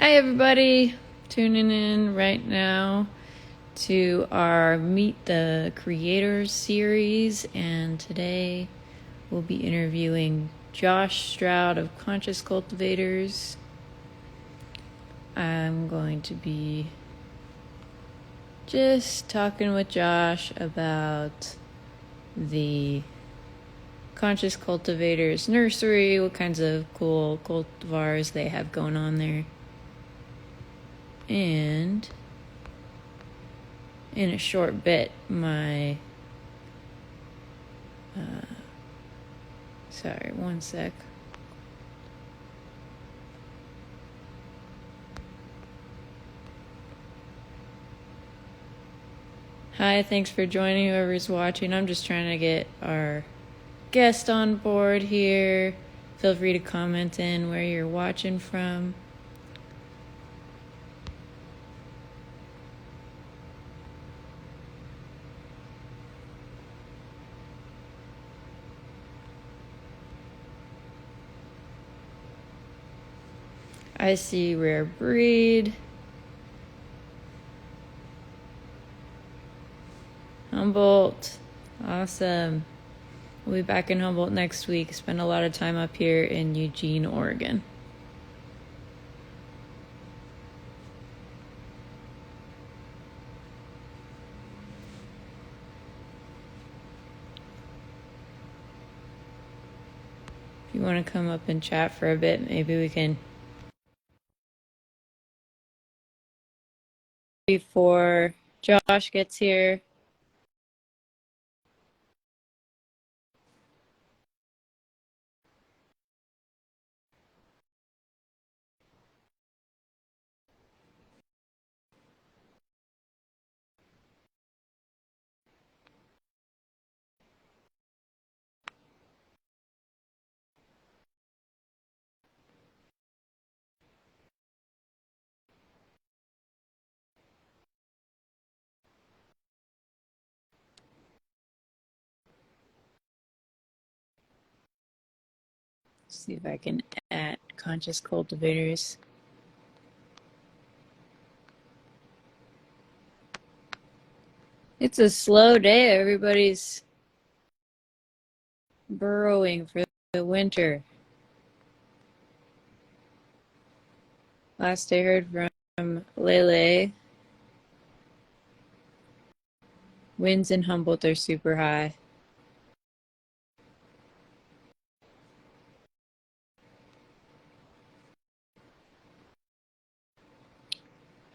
Hi, everybody. Tuning in right now to our Meet the Creators series, and today we'll be interviewing Josh Stroud of Conscious Cultivators. I'm going to be just talking with Josh about the Conscious Cultivators nursery, what kinds of cool cultivars they have going on there. And in a short bit, my sorry, one sec. Hi, thanks for joining whoever's watching. I'm just trying to get our guest on board here. Feel free to comment in where you're watching from. I see Rare Breed. Humboldt. Awesome. We'll be back in Humboldt next week. Spend a lot of time up here in Eugene, Oregon. If you want to come up and chat for a bit, maybe we can. Before Josh gets here. See if I can add Conscious Cultivators. It's a slow day. Everybody's burrowing for the winter. Last I heard from Lele, winds in Humboldt are super high.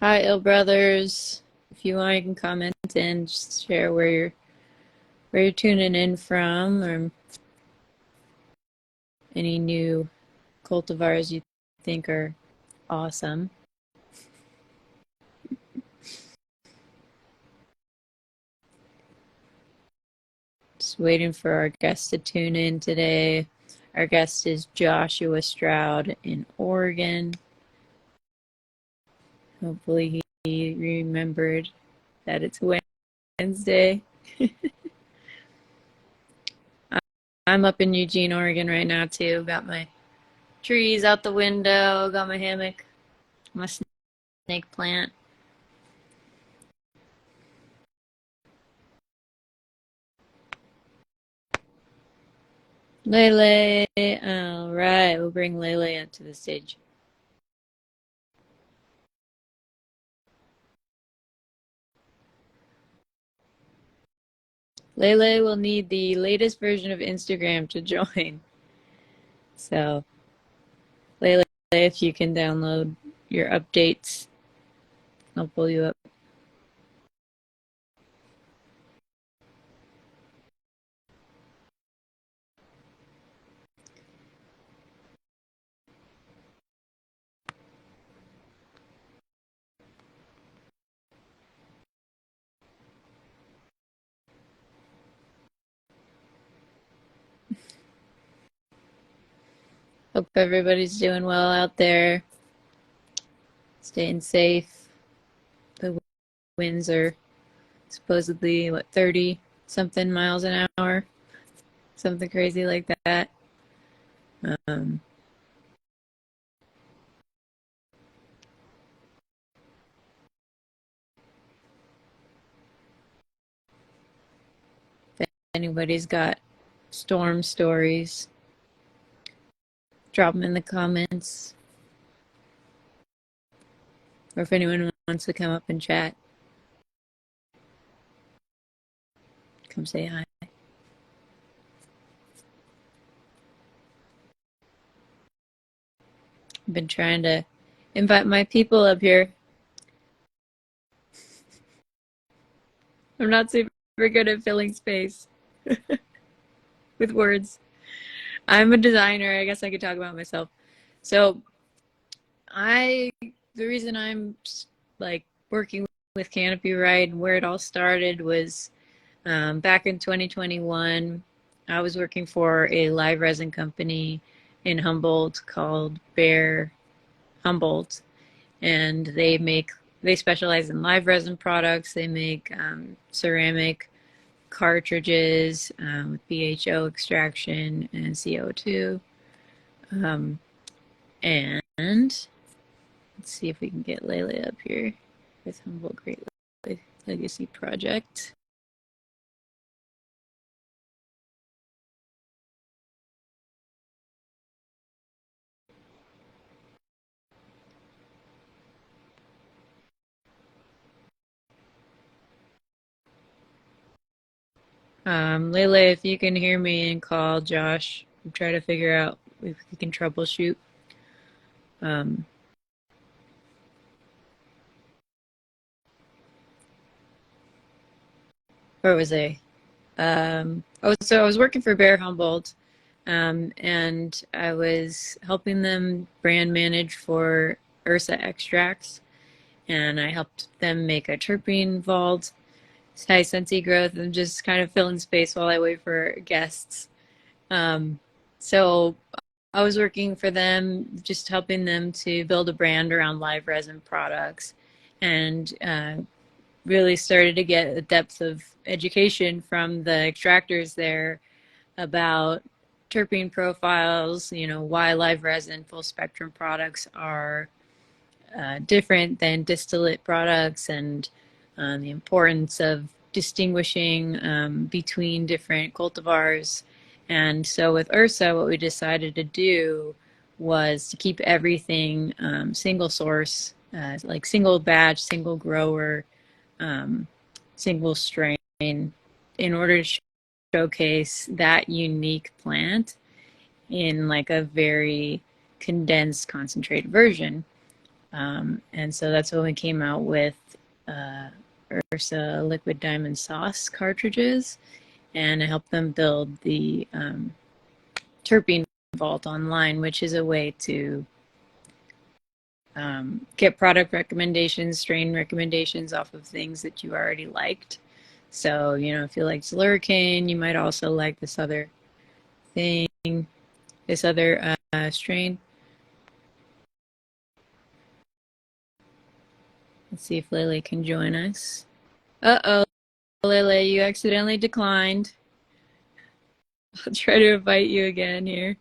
Hi, Ill Brothers. If you want, you can comment and just share where you're tuning in from, or any new cultivars you think are awesome. Just waiting for our guest to tune in today. Our guest is Joshua Stroud in Oregon. Hopefully he remembered that it's Wednesday. I'm up in Eugene, Oregon right now too. Got my trees out the window, got my hammock, my snake plant. Lele, all right, we'll bring Lele up to the stage. Lele will need the latest version of Instagram to join. So, Lele, if you can download your updates, I'll pull you up. Hope everybody's doing well out there, staying safe. The winds are supposedly, 30 something miles an hour, something crazy like that. anybody's got storm stories, drop them in the comments. Or if anyone wants to come up and chat, come say hi. I've been trying to invite my people up here. I'm not super good at filling space with words. I'm a designer. I guess I could talk about myself. So the reason I'm like working with Canopy Ride and where it all started was back in 2021. I was working for a live resin company in Humboldt called Bear Humboldt, and they specialize in live resin products. They make ceramic cartridges with BHO extraction and CO2. And let's see if we can get Lele up here with Humboldt Great Legacy Project. Lele, if you can hear me and call Josh, I'm trying to figure out if we can troubleshoot. Where was I? So I was working for Bear Humboldt, and I was helping them brand manage for Ursa extracts, and I helped them make a terpene vault, high sensei growth, and just kind of filling space while I wait for guests. So I was working for them, just helping them to build a brand around live resin products, and really started to get a depth of education from the extractors there about terpene profiles, why live resin full spectrum products are different than distillate products, and the importance of distinguishing between different cultivars. And so with Ursa, what we decided to do was to keep everything single source, like single batch, single grower, single strain, in order to showcase that unique plant in like a very condensed, concentrated version. And so that's when we came out with Ursa Liquid Diamond Sauce cartridges, and I helped them build the terpene vault online, which is a way to get product recommendations, strain recommendations off of things that you already liked. So, if you like Slurricane, you might also like this other thing, this other strain. Let's see if Lele can join us. Uh-oh, Lele, you accidentally declined. I'll try to invite you again here.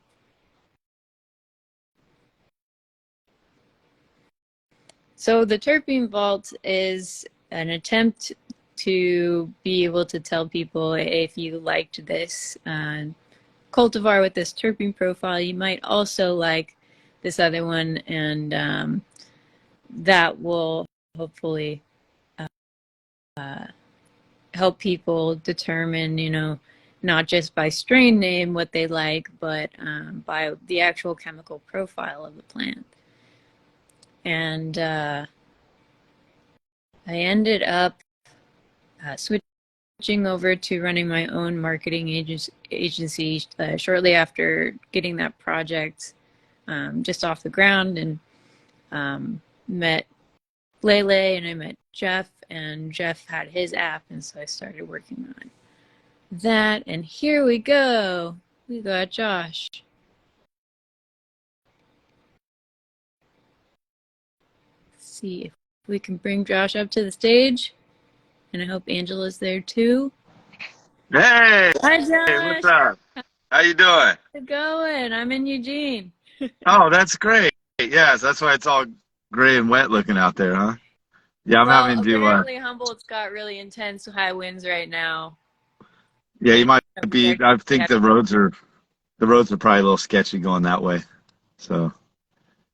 So the terpene vault is an attempt to be able to tell people, if you liked this cultivar with this terpene profile, you might also like this other one, and that will hopefully help people determine, not just by strain name what they like, but by the actual chemical profile of the plant. And I ended up switching over to running my own marketing agency shortly after getting that project just off the ground, and met Lele, and I met Jeff, and Jeff had his app, and so I started working on that, and here we go. We got Josh. Let's see if we can bring Josh up to the stage, and I hope Angela's there too. Hey! Hi, Josh. Hey, what's up? How you doing? How's it going? I'm in Eugene. Oh, that's great. Yes, that's why it's all gray and wet looking out there, huh? Yeah, I'm Well, having to. apparently Humboldt's got really intense high winds right now. Yeah, you might be. There. I think the roads are probably a little sketchy going that way. So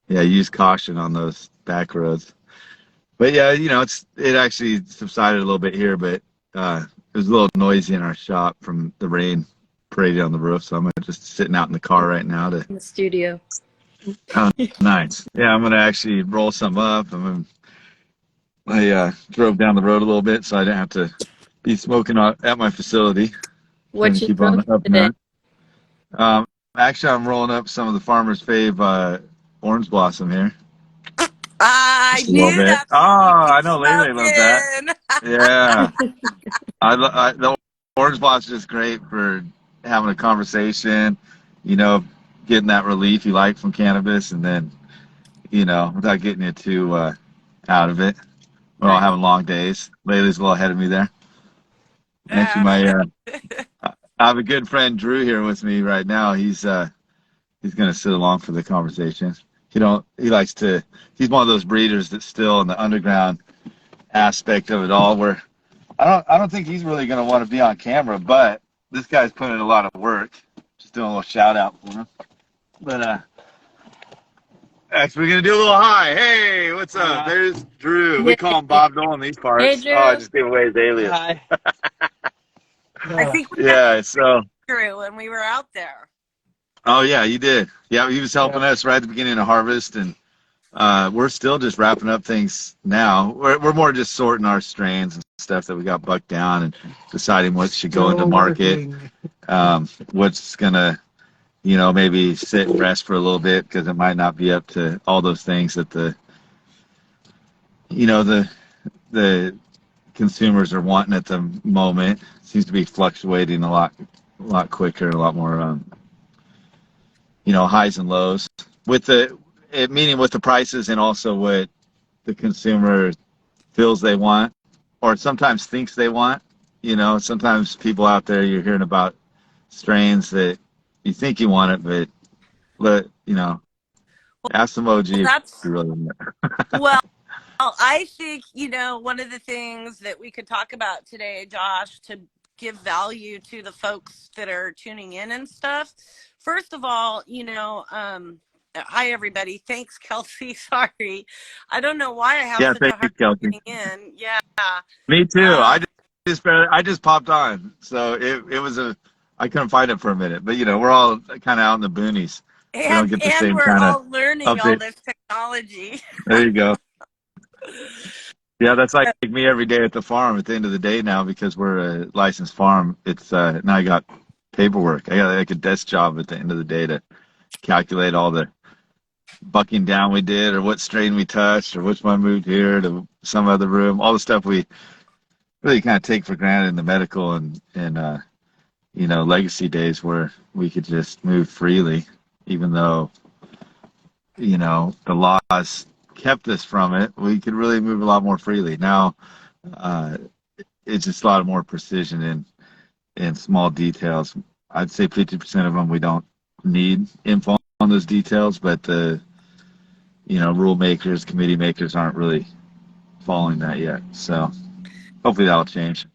yeah, use caution on those back roads. But yeah, it actually subsided a little bit here, but it was a little noisy in our shop from the rain parading on the roof. So I'm just sitting out in the car right now to. In the studio. Oh, nice. Yeah, I'm gonna actually roll some up. I drove down the road a little bit, so I didn't have to be smoking at my facility. Trying What to you keep on smoking the up and today? up. Um, Actually, I'm rolling up some of the Farmer's Fave orange blossom here. I Just a little knew bit. that's Oh, what you'd be I know Lele loves that. smoking. Yeah, the orange blossom is great for having a conversation. You know, getting that relief you like from cannabis, and then without getting you too out of it. We're all Nice. having long days. Lele's a little ahead of me there. Actually, Uh, I have a good friend Drew here with me right now. He's gonna sit along for the conversation. He likes to. He's one of those breeders that's still in the underground aspect of it all. Where I don't think he's really gonna want to be on camera, but this guy's putting in a lot of work. Just doing a little shout out for him. But actually, we're gonna do a little hi. Hey, what's up? There's Drew. We call him Bob Dole in these Hey, parts. Oh, I Drew. just gave away his alias. Hi. I think we met Yeah. So. Drew when we were out there. Oh yeah, you did. Yeah, he was helping Yep. us right at the beginning of harvest, and we're still just wrapping up things now. We're more just sorting our strains and stuff that we got bucked down and deciding what should go into market. What's gonna, maybe sit and rest for a little bit because it might not be up to all those things that the consumers are wanting at the moment. It seems to be fluctuating a lot quicker, a lot more, highs and lows with meaning with the prices and also what the consumer feels they want or sometimes thinks they want. Sometimes people out there, you're hearing about strains that you think you want it, but ask some OG Well, if that's you really want it. well. I think one of the things that we could talk about today, Josh, to give value to the folks that are tuning in and stuff. First of all, hi everybody. Thanks, Kelsey. Sorry, I don't know why I have Yeah, such a thank you, hard Kelsey. time getting in. Yeah. Me too. Um, I just popped on, so it was I couldn't find it for a minute, but we're all kind of out in the boonies. We don't get the and same we're kind of all learning all update. this technology. There you go. Yeah, that's like me every day at the farm. At the end of the day now, because we're a licensed farm, it's now I got paperwork. I got like a desk job at the end of the day to calculate all the bucking down we did, or what strain we touched, or which one moved here to some other room. All the stuff we really kind of take for granted in the medical and legacy days where we could just move freely, even though the laws kept us from it. We could really move a lot more freely now. uh, it's just a lot more precision in small details. I'd say 50% of them we don't need info on those details, but the rule makers, committee makers aren't really following that yet. So hopefully that'll change.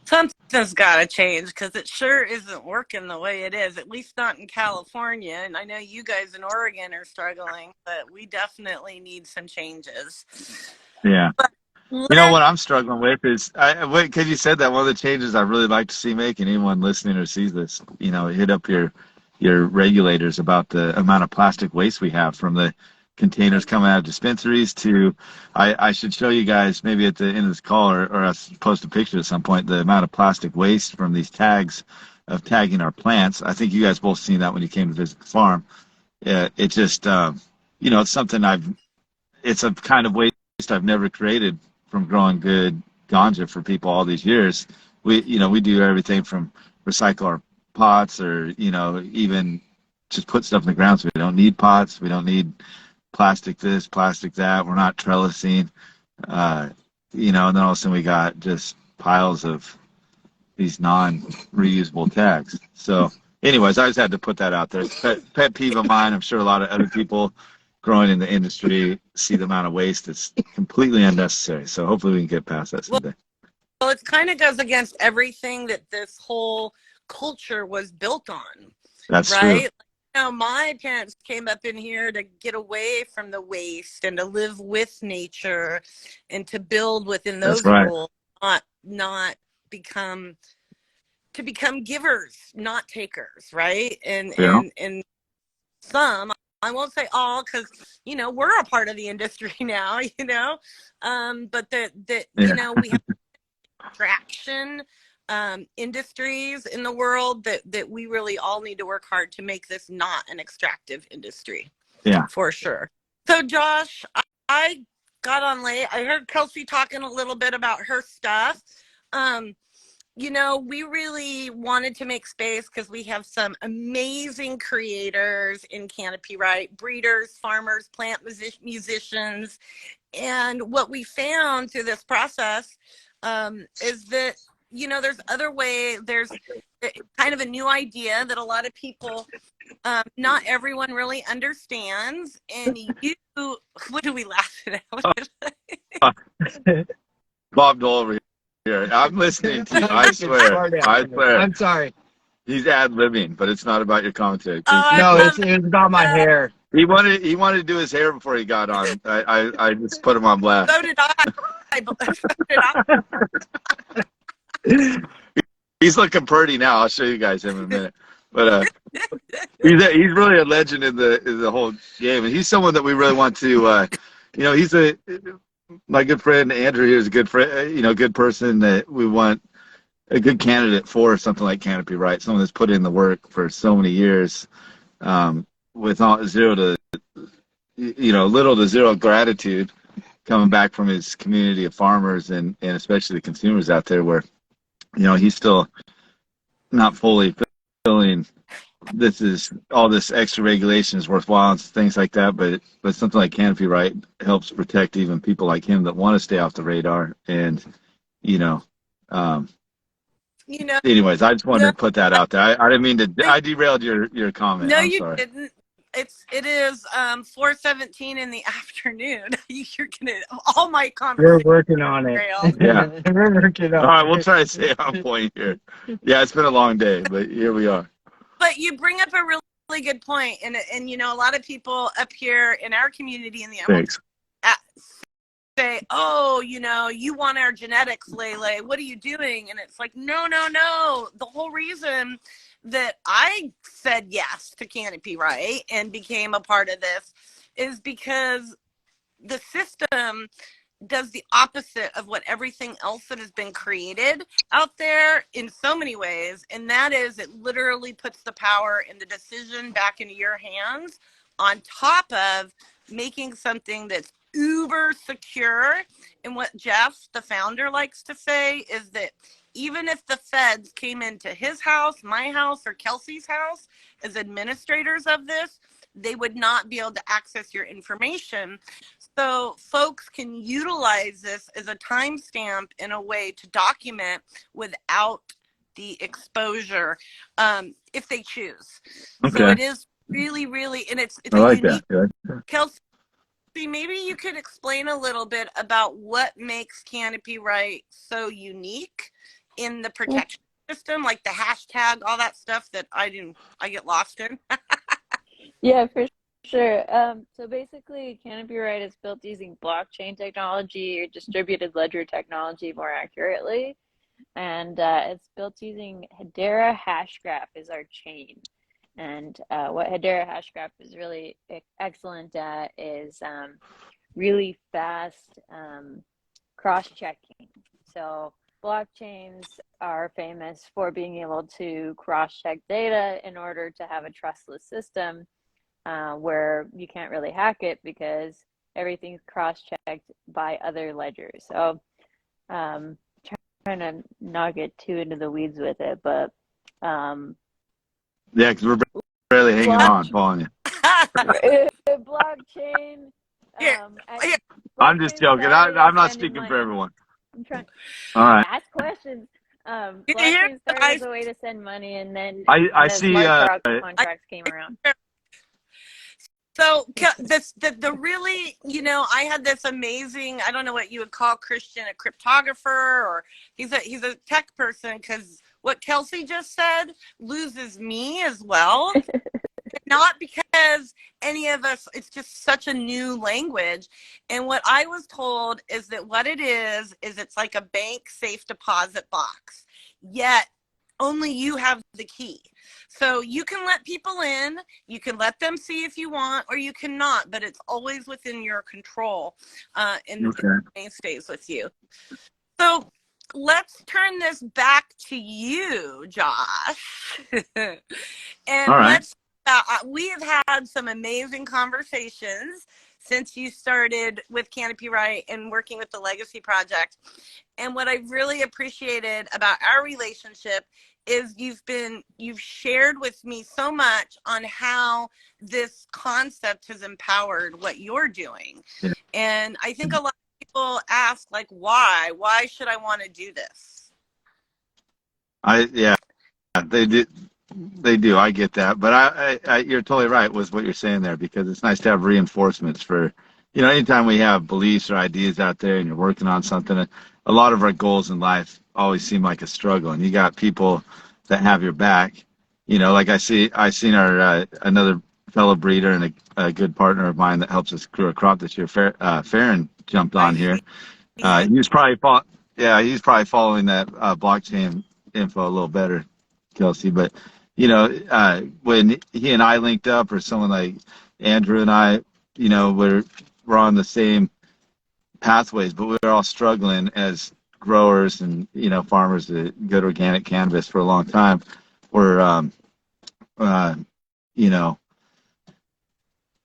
Something's got to change because it sure isn't working the way it is, at least not in California. And I know you guys in Oregon are struggling, but we definitely need some changes. Yeah. But What I'm struggling with is, because you said that one of the changes I'd really like to see make, and anyone listening or sees this, hit up your regulators about the amount of plastic waste we have from the containers coming out of dispensaries to, I should show you guys maybe at the end of this call, or I'll post a picture at some point, the amount of plastic waste from these tags of tagging our plants. I think you guys both seen that when you came to visit the farm. It just, it's something it's a kind of waste I've never created from growing good ganja for people all these years. We do everything from recycle our pots, or even just put stuff in the ground. So we don't need pots. We don't need plastic this, plastic that. We're not trellising. And then all of a sudden we got just piles of these non-reusable tags. So, anyways, I just had to put that out there. It's pet peeve of mine. I'm sure a lot of other people growing in the industry see the amount of waste that's completely unnecessary. So hopefully we can get past that someday. Well, it kind of goes against everything that this whole culture was built on. That's right? true. My parents came up in here to get away from the waste and to live with nature and to build within That's those right. rules, not become givers, not takers, right? Yeah. And some, I won't say all, because we're a part of the industry now, but that Yeah. we have extraction industries in the world that we really all need to work hard to make this not an extractive industry. Yeah. For sure. So Josh, I got on late. I heard Kelsey talking a little bit about her stuff. We really wanted to make space because we have some amazing creators in Canopy Right, breeders, farmers, plant musicians. And what we found through this process is that, there's other way, there's kind of a new idea that a lot of people, not everyone really understands. And what do we laugh at? Bob Dole over here. I'm listening to you. I swear. I swear. I'm sorry. He's ad-libbing, but it's not about your commentary. No, it's about my hair. He wanted to do his hair before he got on. I just put him on blast. So did I. He's looking pretty now. I'll show you guys him in a minute. But he's really a legend in the whole game, and he's someone that we really want to. He's my good friend Andrew here is a good friend. Good person that we want, a good candidate for something like Canopy Right. Someone that's put in the work for so many years, with little to zero gratitude coming back from his community of farmers and especially the consumers out there, where he's still not fully feeling all this extra regulation is worthwhile and things like that, but something like Canopy Right helps protect even people like him that want to stay off the radar. And anyways, I just wanted to put that out there. I didn't mean to. I derailed your comment. No, I'm you sorry. didn't. It is 4:17 in the afternoon. You're gonna all my conversations. We're working on it. Yeah. We're working on it. All right, we'll try to stay on point here. Yeah, it's been a long day, but here we are. But you bring up a really good point, and a lot of people up here in our community in the Emerald say, "Oh, you want our genetics, Lele? What are you doing?" And it's like, no. The whole reason that I said yes to Canopy Right and became a part of this is because the system does the opposite of what everything else that has been created out there in so many ways. And that is, it literally puts the power and the decision back into your hands, on top of making something that's uber secure. And what Jeff, the founder, likes to say is that even if the feds came into his house, my house, or Kelsey's house as administrators of this, they would not be able to access your information. So folks can utilize this as a timestamp in a way to document without the exposure, if they choose. Okay. So it is really, really, and it's I like unique. that. Kelsey, maybe you could explain a little bit about what makes Canopy Right so unique in the protection system, like the hashtag, all that stuff that I get lost in. Yeah, for sure. So basically, Canopy Right is built using blockchain technology, or distributed ledger technology more accurately. And it's built using Hedera Hashgraph is our chain. And what Hedera Hashgraph is really excellent at is really fast cross-checking. So blockchains are famous for being able to cross-check data in order to have a trustless system, where you can't really hack it because everything's cross-checked by other ledgers. So trying to not get too into the weeds with it, but Yeah, because we're barely hanging on, following you. Blockchain. I'm just joking. I'm not speaking for everyone. I'm trying. All right. Ask questions. Blockchain started as a way to send money, and then I see. smart contracts came around. So the really, I had this amazing, I don't know what you would call Christian, a cryptographer, or he's a tech person, because what Kelsey just said loses me as well. Not because any of us, it's just such a new language. And what I was told is that what it is it's like a bank safe deposit box, yet only you have the key. So you can let people in, you can let them see if you want, or you cannot, but it's always within your control, and Okay. it stays with you. So let's turn this back to you, Josh. All And right. we have had some amazing conversations since you started with Canopy Right and working with the Legacy Project. And what I really appreciated about our relationship is you've shared with me so much on how this concept has empowered what you're doing. Yeah. And I think a lot of people ask, like, why should I want to do this? Yeah, they do. They do. I get that, but you're totally right with what you're saying there, because it's nice to have reinforcements for, anytime we have beliefs or ideas out there and you're working on something. A lot of our goals in life always seem like a struggle, and you got people that have your back. Like I seen our another fellow breeder and a good partner of mine that helps us grow a crop this year. Farron jumped on here. He was probably he's probably following that blockchain info a little better, Kelsey. But when he and I linked up, or someone like Andrew and I, we're on the same pathways, but we're all struggling as growers and farmers that good organic cannabis for a long time. We're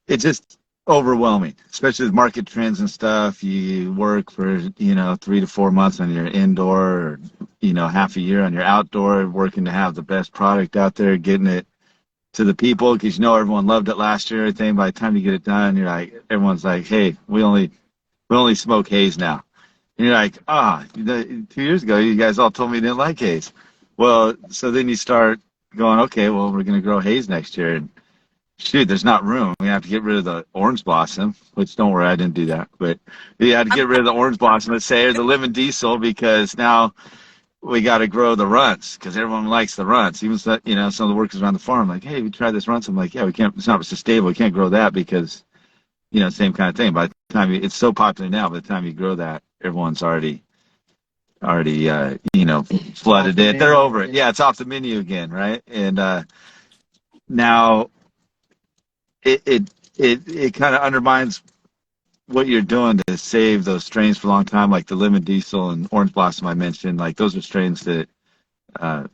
it's just overwhelming, especially with market trends and stuff. You work for 3 to 4 months on your indoor, or half a year on your outdoor, working to have the best product out there, getting it to the people, because everyone loved it last year. Everything, by the time you get it done, everyone's like, hey, we only smoke haze now. And you're like, 2 years ago you guys all told me you didn't like haze. Well, so then you start going, okay, well, we're going to grow haze next year, and shoot, there's not room. We have to get rid of the orange blossom, which, don't worry, I didn't do that. But we had to get rid of the orange blossom, let's say, or the lemon diesel, because now we got to grow the runts, because everyone likes the runts. Even some of the workers around the farm, like, hey, we tried this runts. I'm like, yeah, we can't. It's not sustainable. We can't grow that, because same kind of thing. By the time it's so popular now, by the time you grow that, everyone's already flooded it. They're over it. Yeah, it's off the menu again, right? And now it kind of undermines what you're doing to save those strains for a long time, like the lemon diesel and orange blossom I mentioned. Like, those are strains that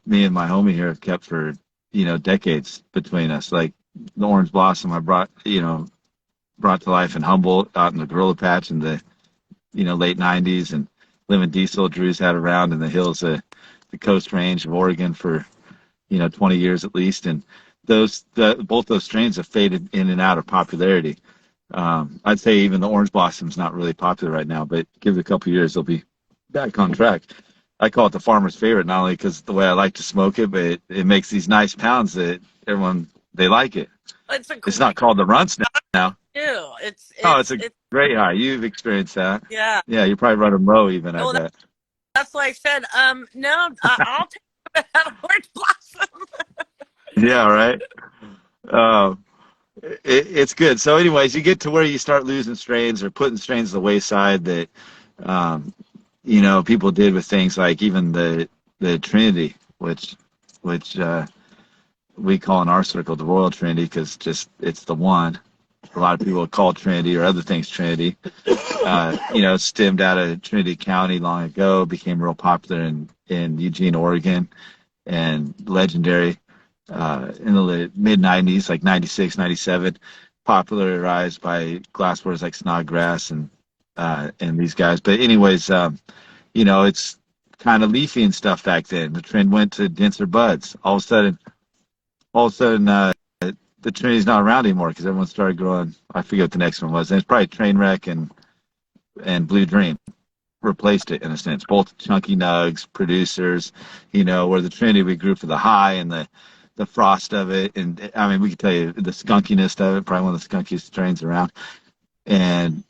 me and my homie here have kept for decades between us. Like the orange blossom I brought to life in Humboldt, out in the gorilla patch in the late 90s, and lemon diesel Drew's had around in the hills of the Coast Range of Oregon for 20 years at least. And both those strains have faded in and out of popularity. I'd say even the orange blossom's not really popular right now, but give it a couple of years, they'll be back on track. I call it the farmer's favorite, not only because the way I like to smoke it, but it makes these nice pounds that they like it. It's not called the runts now. It's a great high. You've experienced that. Yeah. Yeah, you probably run a low even, I bet. That's why I said, no, I'll take that orange blossom. Yeah, right. It's good. So anyways, you get to where you start losing strains or putting strains to the wayside that, people did with things like even the Trinity, which we call in our circle the Royal Trinity, because it's the one. A lot of people call Trinity or other things Trinity. Stemmed out of Trinity County long ago, became real popular in Eugene, Oregon, and legendary in the mid 90s, like 96, 97, popularized by glassblowers like Snodgrass and these guys. But anyways, it's kind of leafy and stuff back then. The trend went to denser buds. All of a sudden, the Trinity's not around anymore, because everyone started growing. I forget what the next one was. And it's probably Trainwreck and Blue Dream replaced it in a sense. Both chunky nugs, producers, where the Trinity we grew for the high and the the frost of it, and I mean, we could tell you the skunkiness of it, probably one of the skunkiest strains around. And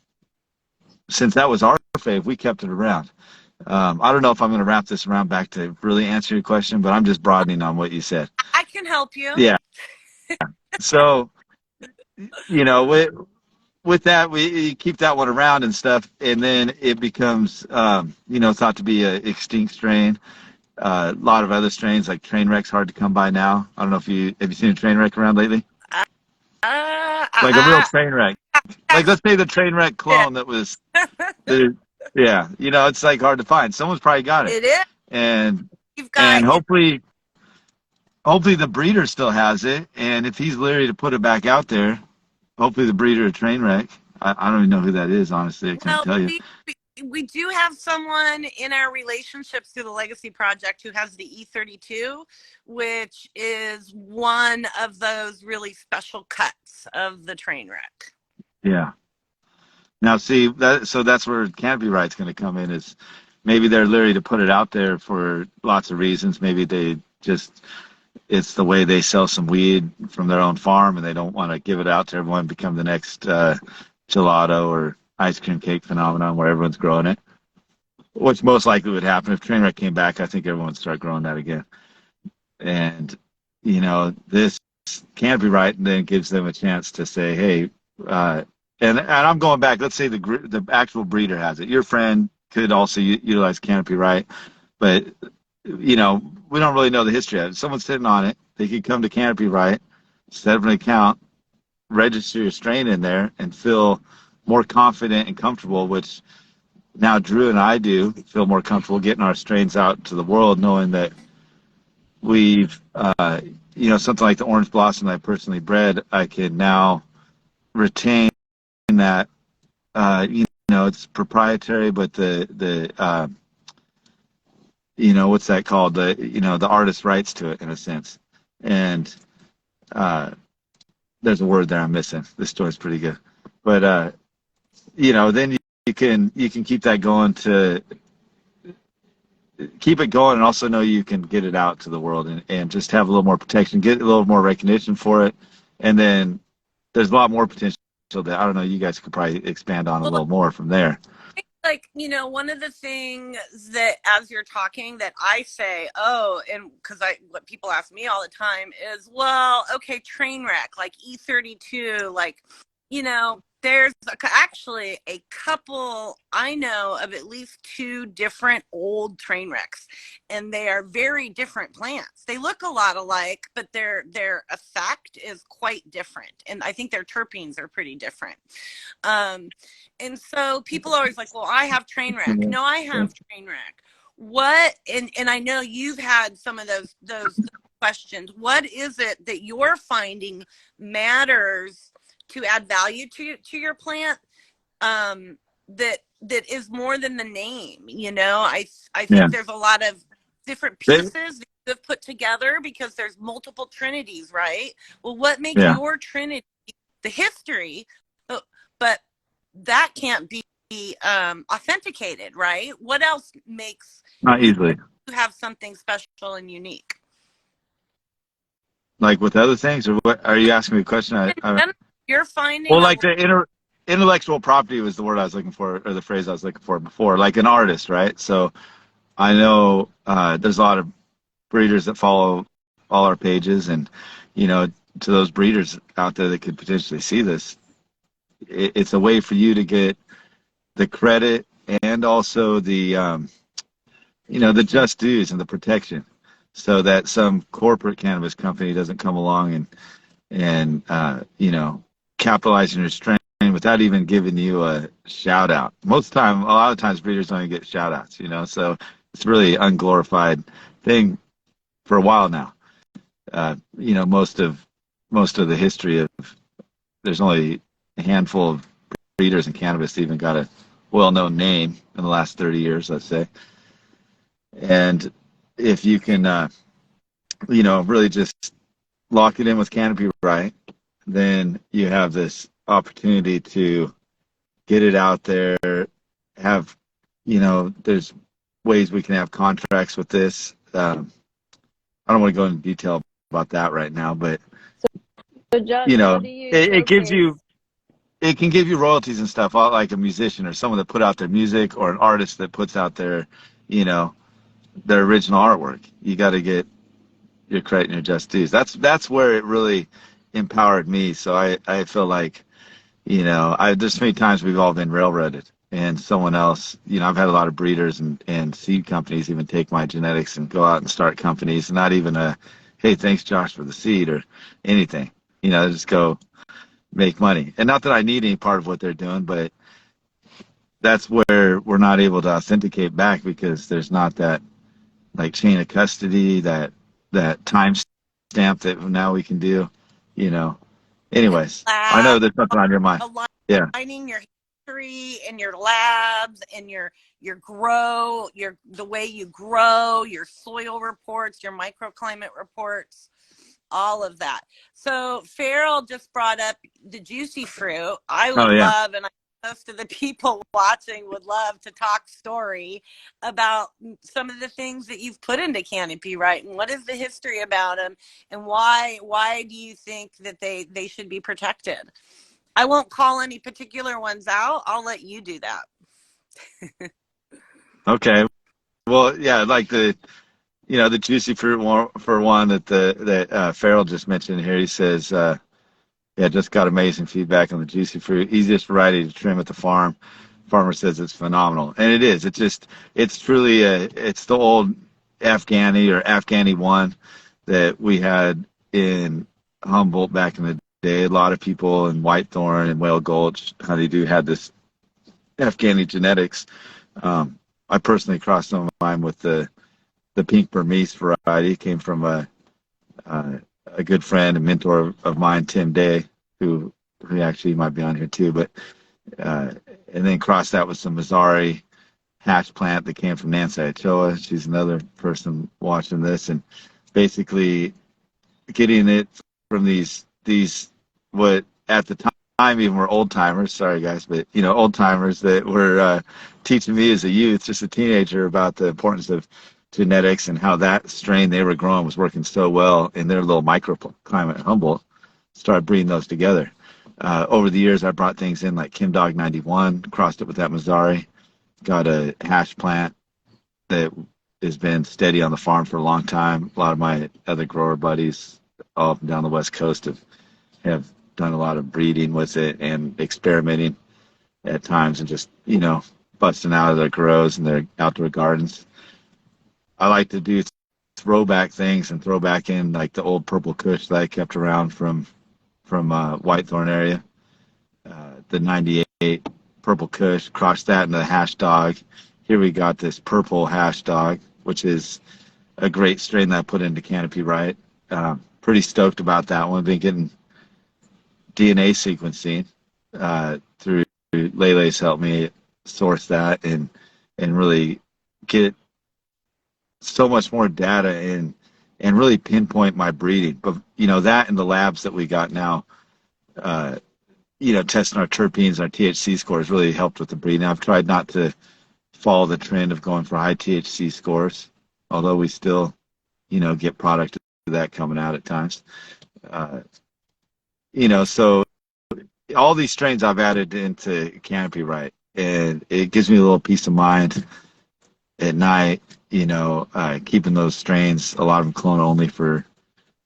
since that was our fave, we kept it around. I don't know if I'm going to wrap this around back to really answer your question, but I'm just broadening on what you said. I can help you. Yeah. So, you know, with that, we keep that one around and stuff, and then it becomes, thought to be an extinct strain. A lot of other strains like Trainwreck's hard to come by now. I don't know if have you seen a Trainwreck around lately? Like a real Trainwreck. Like let's say the Trainwreck clone that was yeah, it's like hard to find. Someone's probably got it. It is. And You've got hopefully the breeder still has it. And if he's leery to put it back out there, hopefully the breeder of Trainwreck. I don't even know who that is, honestly. I can't tell you. We do have someone in our relationships through the Legacy Project who has the E32, which is one of those really special cuts of the Trainwreck. Yeah. Now, see, that's where Canopy Right's going to come in, is maybe they're leery to put it out there for lots of reasons. Maybe it's the way they sell some weed from their own farm, and they don't want to give it out to everyone and become the next gelato or ice cream cake phenomenon where everyone's growing it, which most likely would happen. If Trainwreck came back, I think everyone would start growing that again. And, this Canopy Right then gives them a chance to say, hey, and I'm going back. Let's say the actual breeder has it. Your friend could also utilize Canopy Right, but we don't really know the history of it. If someone's sitting on it, they could come to Canopy Right, set up an account, register your strain in there, and feel more confident and comfortable. Which now Drew and I do feel more comfortable getting our strains out to the world, knowing that we've something like the Orange Blossom that I personally bred, I can now retain that, it's proprietary, but the what's that called? The artist rights to it in a sense. And there's a word there I'm missing. This story's pretty good. But, then you can keep that going and also know you can get it out to the world and just have a little more protection, get a little more recognition for it. And then there's a lot more potential that, I don't know, you guys could probably expand on a little more from there. Like, one of the things that as you're talking that I say, and because what people ask me all the time is, well, okay, Trainwreck, like E32, like, there's actually a couple, I know of at least 2 different old Trainwrecks, and they are very different plants. They look a lot alike, but their effect is quite different. And I think their terpenes are pretty different. And so people are always like, well, I have Trainwreck. No, I have Trainwreck. What, and I know you've had some of those questions. What is it that you're finding matters to add value to your plant, that is more than the name? I think there's a lot of different pieces that you've put together because there's multiple trinities, right? Well, what makes your trinity the history, but that can't be authenticated, right? What else makes not easily you have something special and unique? Like with other things, or what are you asking me a question? You're finding like the intellectual property was the word I was looking for, or the phrase I was looking for before, like an artist, right? So I know there's a lot of breeders that follow all our pages, and to those breeders out there that could potentially see this, it's a way for you to get the credit and also the the just dues and the protection, so that some corporate cannabis company doesn't come along and capitalize on your strain without even giving you a shout out. A lot of times breeders don't even get shout outs, so it's really unglorified thing for a while now. Most of the history of, there's only a handful of breeders in cannabis that even got a well-known name in the last 30 years, let's say. And if you can, really just lock it in with Canopy Right, then you have this opportunity to get it out there, have, there's ways we can have contracts with this. I don't want to go into detail about that right now, but So, Josh, you how know, do you it gives showcase? you, it can give you royalties and stuff, like a musician or someone that put out their music or an artist that puts out their, you know, their original artwork. You got to get your credit and your just dues. That's where it really empowered me. So I feel like, you know, there's many times we've all been railroaded, and someone else, you know, I've had a lot of breeders and seed companies even take my genetics and go out and start companies, and not even a, hey, thanks Josh for the seed or anything. You know, just go make money. And not that I need any part of what they're doing, but that's where we're not able to authenticate back because there's not that like chain of custody, that time stamp that now we can do, you know. Anyways, I know Lab, there's something on your mind. Yeah. aligning your history and your labs and your grow, the way you grow, your soil reports, your microclimate reports, all of that. So Farrell just brought up the juicy fruit. I Oh would yeah. love, and most of the people watching would love to talk story about some of the things that you've put into Canopy, right? And what is the history about them, and why do you think that they should be protected? I won't call any particular ones out. I'll let you do that. Okay. Well, yeah, like you know, the juicy fruit one, for one that Farrell just mentioned here. He says, yeah, just got amazing feedback on the juicy fruit. Easiest variety to trim at the farm. Farmer says it's phenomenal, and it is. It's truly it's the old Afghani or Afghani one that we had in Humboldt back in the day. A lot of people in Whitethorn and Whale Gulch, Honeydew had this Afghani genetics. I personally crossed some of mine with the pink Burmese variety. It came from a good friend and mentor of mine, Tim Day, who actually might be on here too. But and then crossed that with some Mazzari hash plant that came from Nancy Ochoa. She's another person watching this, and basically getting it from these what at the time even were old timers. Sorry guys, but you know, old timers that were teaching me as a youth, just a teenager, about the importance of genetics and how that strain they were growing was working so well in their little microclimate at Humboldt. Started breeding those together. Over the years, I brought things in like Kim Dog 91, crossed it with that Mazzari, got a hash plant that has been steady on the farm for a long time. A lot of my other grower buddies all up and down the West Coast have done a lot of breeding with it and experimenting at times and just, you know, busting out of their grows and their outdoor gardens. I like to do throwback things and throw back in like the old purple kush that I kept around from Whitethorn area. The 98 purple kush, crossed that into the hash dog. Here we got this purple hash dog, which is a great strain that I put into Canopy Right. Pretty stoked about that one. Been getting DNA sequencing through Lele's helped me source that and really get so much more data and really pinpoint my breeding. But you know, that and the labs that we got now, you know, testing our terpenes, our THC scores really helped with the breeding. I've tried not to follow the trend of going for high THC scores, although we still, you know, get product of that coming out at times. You know, so all these strains I've added into Canopy Right, and it gives me a little peace of mind at night, you know, keeping those strains, a lot of them clone only for,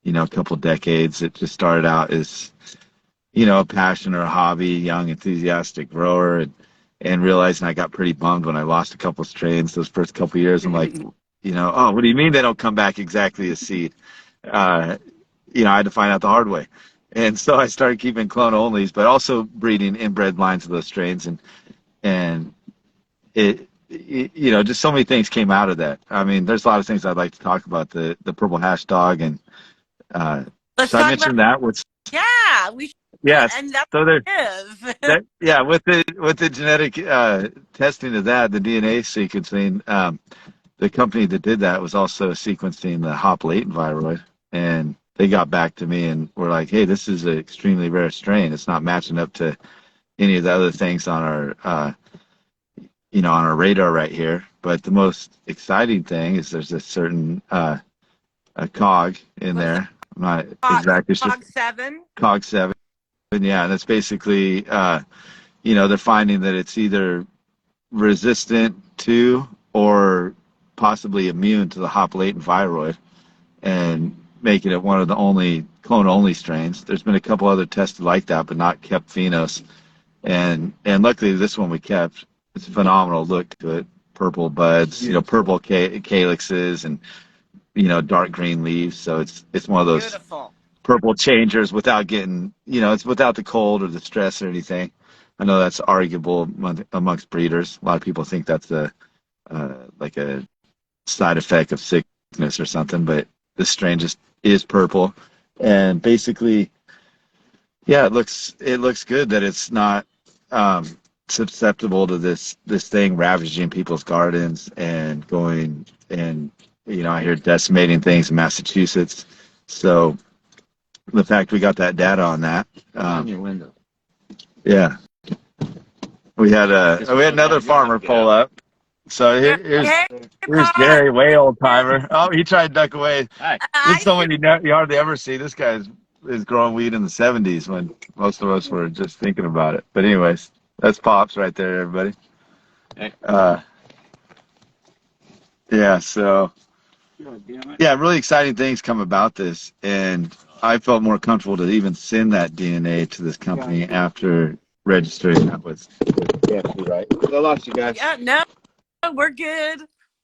you know, a couple decades. It just started out as, you know, a passion or a hobby, young, enthusiastic grower, and realizing I got pretty bummed when I lost a couple strains those first couple years. I'm like, you know, oh, what do you mean they don't come back exactly as seed? You know, I had to find out the hard way. And so I started keeping clone onlys, but also breeding inbred lines of those strains. And it, you know, just so many things came out of that. I mean, there's a lot of things I'd like to talk about. The purple hash dog, and Let's should I talk mention about. that? What's Yeah, we should, yes. and that's So there, is. yeah, with the genetic testing of that, the DNA sequencing, the company that did that was also sequencing the hop latent viroid, and they got back to me and were like, "Hey, this is an extremely rare strain. It's not matching up to any of the other things on our, you know, on our radar right here." But the most exciting thing is there's a certain a cog in What is there. I'm not exactly sure. COG7. COG7. Yeah, and that's basically, they're finding that it's either resistant to or possibly immune to the hop latent viroid, and making it one of the only clone-only strains. There's been a couple other tested like that, but not kept phenos. And luckily this one we kept. It's a phenomenal look to it. Purple buds, purple calyxes, and dark green leaves. So it's one of those Beautiful purple changers without getting, it's without the cold or the stress or anything. I know that's arguable amongst breeders. A lot of people think that's like a side effect of sickness or something, but this strain just is purple, and basically, yeah, it looks good that it's not susceptible to this thing ravaging people's gardens and going, and I hear decimating things in Massachusetts. So the fact we got that data on that, in your window. yeah, we had another farmer pull up. So here's Gary, way old timer. Oh, he tried to duck away. Hi. This is someone you hardly ever see. This guy is growing weed in the 70s when most of us were just thinking about it. But anyways, that's Pops right there, everybody. Hey. Yeah, so yeah, really exciting things come about this, and I felt more comfortable to even send that DNA to this company after registering that with KFC, right? I lost you guys. Yeah, no, we're good.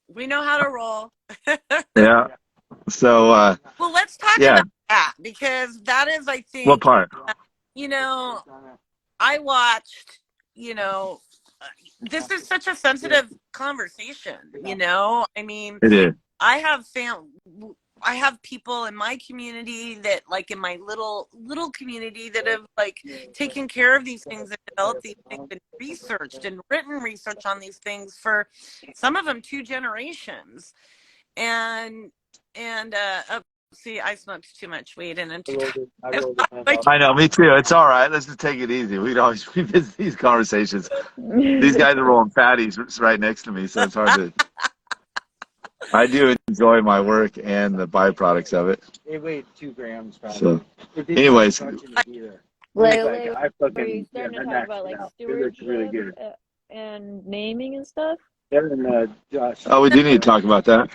We know how to roll. Yeah. So Well, let's talk yeah. about that, because that is, I think, What part? I watched, this is such a sensitive conversation, I mean, It is. I have people in my community that, like, in my little community, that have, like, taken care of these things and developed these things and researched and written research on these things for some of them 2 generations. And see, I smoked too much weed and I'm too I know, me too. It's all right. Let's just take it easy. We can always revisit these conversations. These guys are rolling fatties right next to me, so it's hard to. I do enjoy my work and the byproducts of it. It weighed 2 grams. Probably. So, anyways, Were you starting to talk about like stewardship really good. and naming and stuff? Josh. Oh, we do need to talk about that.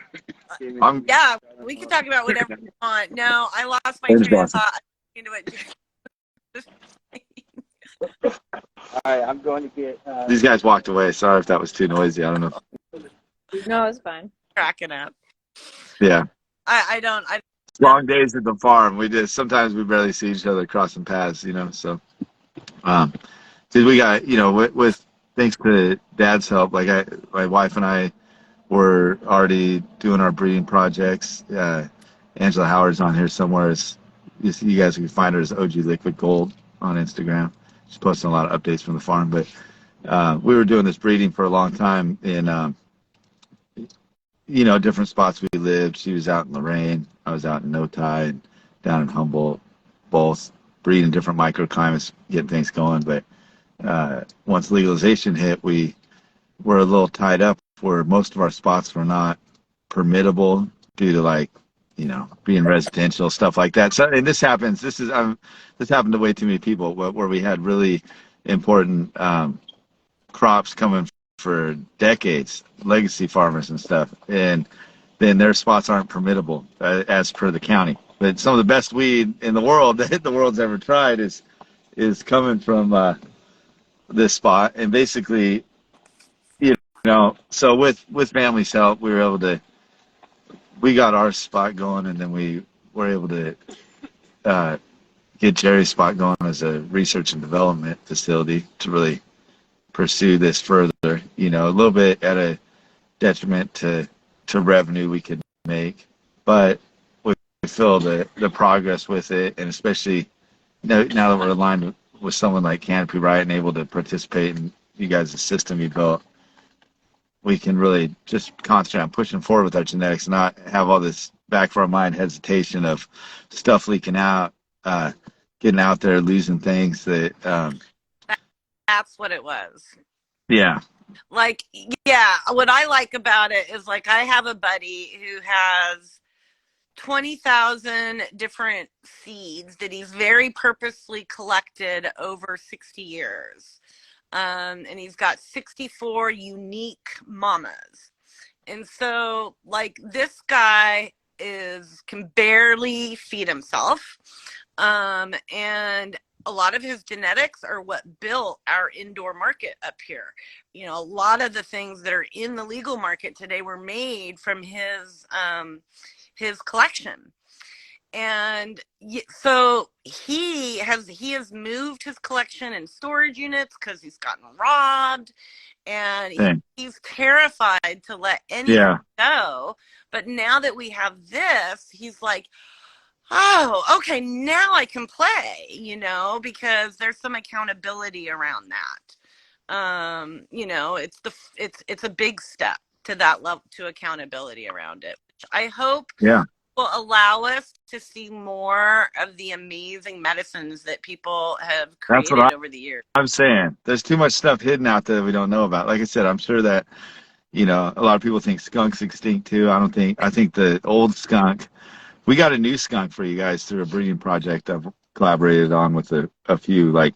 Yeah, we can talk about whatever you want. No, I lost my Thanks, train of Johnson. thought into it. All right, I'm going to get. These guys walked away. Sorry if that was too noisy. I don't know. No, it's fine. Cracking up. Yeah. I don't. Long days at the farm. Sometimes we barely see each other crossing paths, so, because we got, with thanks to Dad's help, like my wife and I were already doing our breeding projects. Angela Howard's on here somewhere. You guys can find her as OG Liquid Gold on Instagram. She's posting a lot of updates from the farm, but we were doing this breeding for a long time in, different spots we lived. She was out in Lorraine. I was out in Notai and down in Humboldt, both breeding different microclimates, getting things going. But once legalization hit, we were a little tied up where most of our spots were not permittable due to being residential, stuff like that. So, and this happens. This happened to way too many people where we had really important crops coming for decades, legacy farmers and stuff, and then their spots aren't permittable as per the county. But some of the best weed in the world that the world's ever tried is coming from this spot, and basically, so with family's help, we got our spot going, and then we were able to get Jerry's spot going as a research and development facility to really pursue this further, a little bit at a detriment to revenue we could make, but we feel the progress with it, and especially now that we're aligned with someone like Canopy, right, and able to participate in you guys' system you built, we can really just concentrate on pushing forward with our genetics, not have all this back of our mind hesitation of stuff leaking out, getting out there, losing things that. That's what it was. Yeah. Like, yeah, what I like about it is, like, I have a buddy who has 20,000 different seeds that he's very purposely collected over 60 years. And he's got 64 unique mamas. And so, like, this guy can barely feed himself. And a lot of his genetics are what built our indoor market up here. You know, a lot of the things that are in the legal market today were made from his collection. And so he has moved his collection in storage units because he's gotten robbed, and he's terrified to let anything go. But now that we have this, he's like, oh, okay, now I can play, you know, because there's some accountability around that. You know, it's a big step to that level, to accountability around it, which I hope will allow us to see more of the amazing medicines that people have created over the years. I'm saying there's too much stuff hidden out there that we don't know about. Like I said, I'm sure that, you know, a lot of people think skunk's extinct too. I think the old skunk, we got a new skunk for you guys through a breeding project I've collaborated on with a few like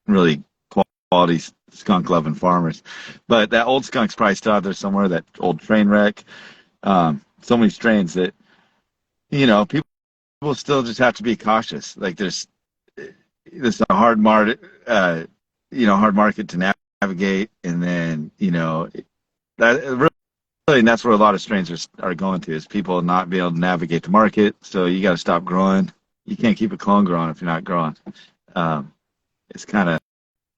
really quality skunk loving farmers. But that old skunk's probably still out there somewhere, that old train wreck. So many strains that, you know, people still just have to be cautious. Like there's a hard market, hard market to navigate, and then, you know, that really, and that's where a lot of strains are going to, is people not being able to navigate the market. So you got to stop growing. You can't keep a clone growing if you're not growing. It's kind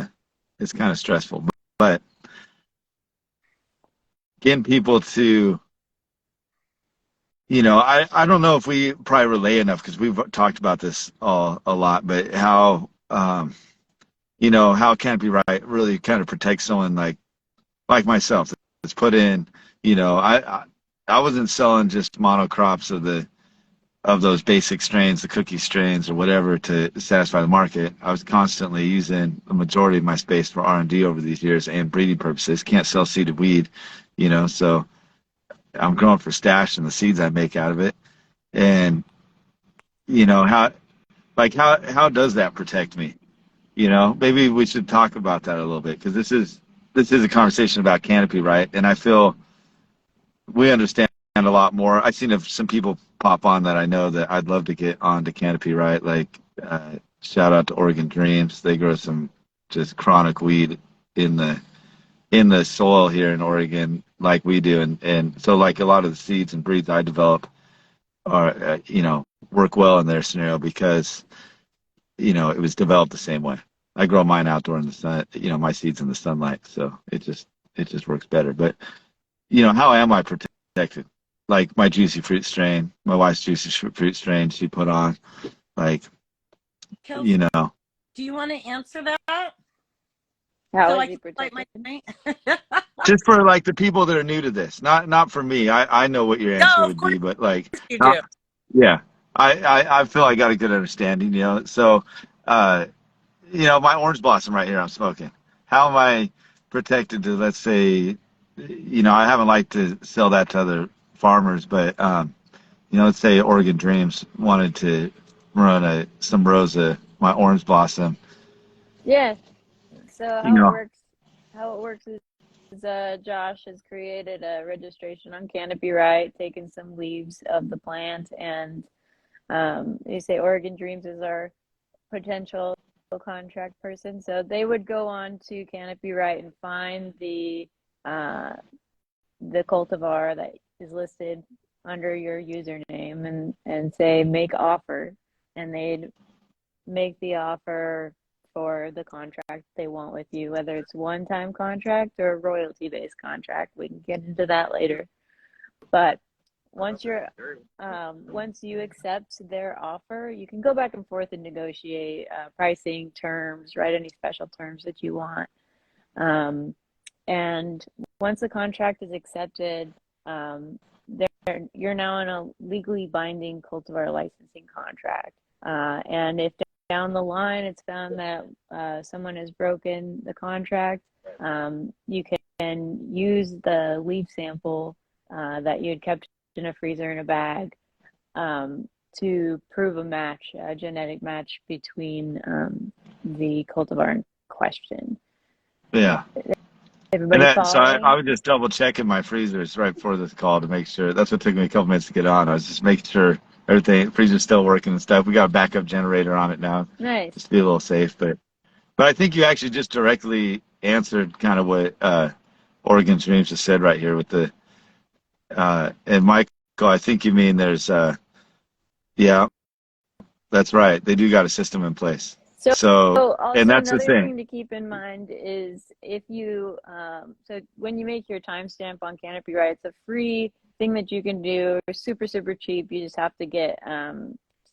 of stressful, but getting people to, you know, I don't know if we probably relay enough, because we've talked about this a lot, but how, you know, how Canopy Right really kind of protects someone like myself that's put in, you know, I wasn't selling just monocrops of those basic strains, the cookie strains or whatever, to satisfy the market. I was constantly using the majority of my space for R&D over these years and breeding purposes. Can't sell seeded weed, you know, so I'm growing for stash and the seeds I make out of it. And, you know, how does that protect me? You know, maybe we should talk about that a little bit, because this is a conversation about Canopy Right, and I feel we understand a lot more. I've seen some people pop on that I know that I'd love to get on to Canopy Right. Like, shout out to Oregon Dreams. They grow some just chronic weed in the soil here in Oregon, like we do, and so like a lot of the seeds and breeds I develop are, you know, work well in their scenario, because, you know, it was developed the same way. I grow mine outdoor in the sun, you know, my seeds in the sunlight, so it just works better. But, you know, how am I protected? Like my juicy fruit strain, my wife's juicy fruit strain she put on, like, Kelsey, you know. do you want to answer that? How is he protected? Just for like the people that are new to this, not for me. I know what your answer would be, but like, you do. Yeah, I feel I got a good understanding, you know. So, you know, my orange blossom right here, I'm smoking. How am I protected to, let's say, you know, I haven't liked to sell that to other farmers, but, you know, let's say Oregon Dreams wanted to run some rows of my orange blossom. Yeah. So how it works is Josh has created a registration on Canopy Right, taken some leaves of the plant, and you say Oregon Dreams is our potential contract person. So they would go on to Canopy Right and find the cultivar that is listed under your username and say make offer, and they'd make the offer for the contract they want with you, whether it's one-time contract or a royalty-based contract. We can get into that later. But once you accept their offer, you can go back and forth and negotiate pricing, terms, write any special terms that you want. And once the contract is accepted, you're now in a legally binding cultivar licensing contract. And if down the line it's found that someone has broken the contract, you can use the leaf sample that you had kept in a freezer in a bag to prove a genetic match between the cultivar in question. Yeah. Everybody So I following? was just double checking my freezers right before this call to make sure. That's what took me a couple minutes to get on. I was just making sure everything, freezer's still working and stuff. We got a backup generator on it now, Nice. just to be a little safe. But I think you actually just directly answered kind of what Oregon Dreams just said right here with the and Michael. I think you mean there's yeah, that's right. They do got a system in place. So and Also that's the another thing. thing to keep in mind is if you so when you make your timestamp on Canopy, right, it's a free thing that you can do, super cheap. You just have to get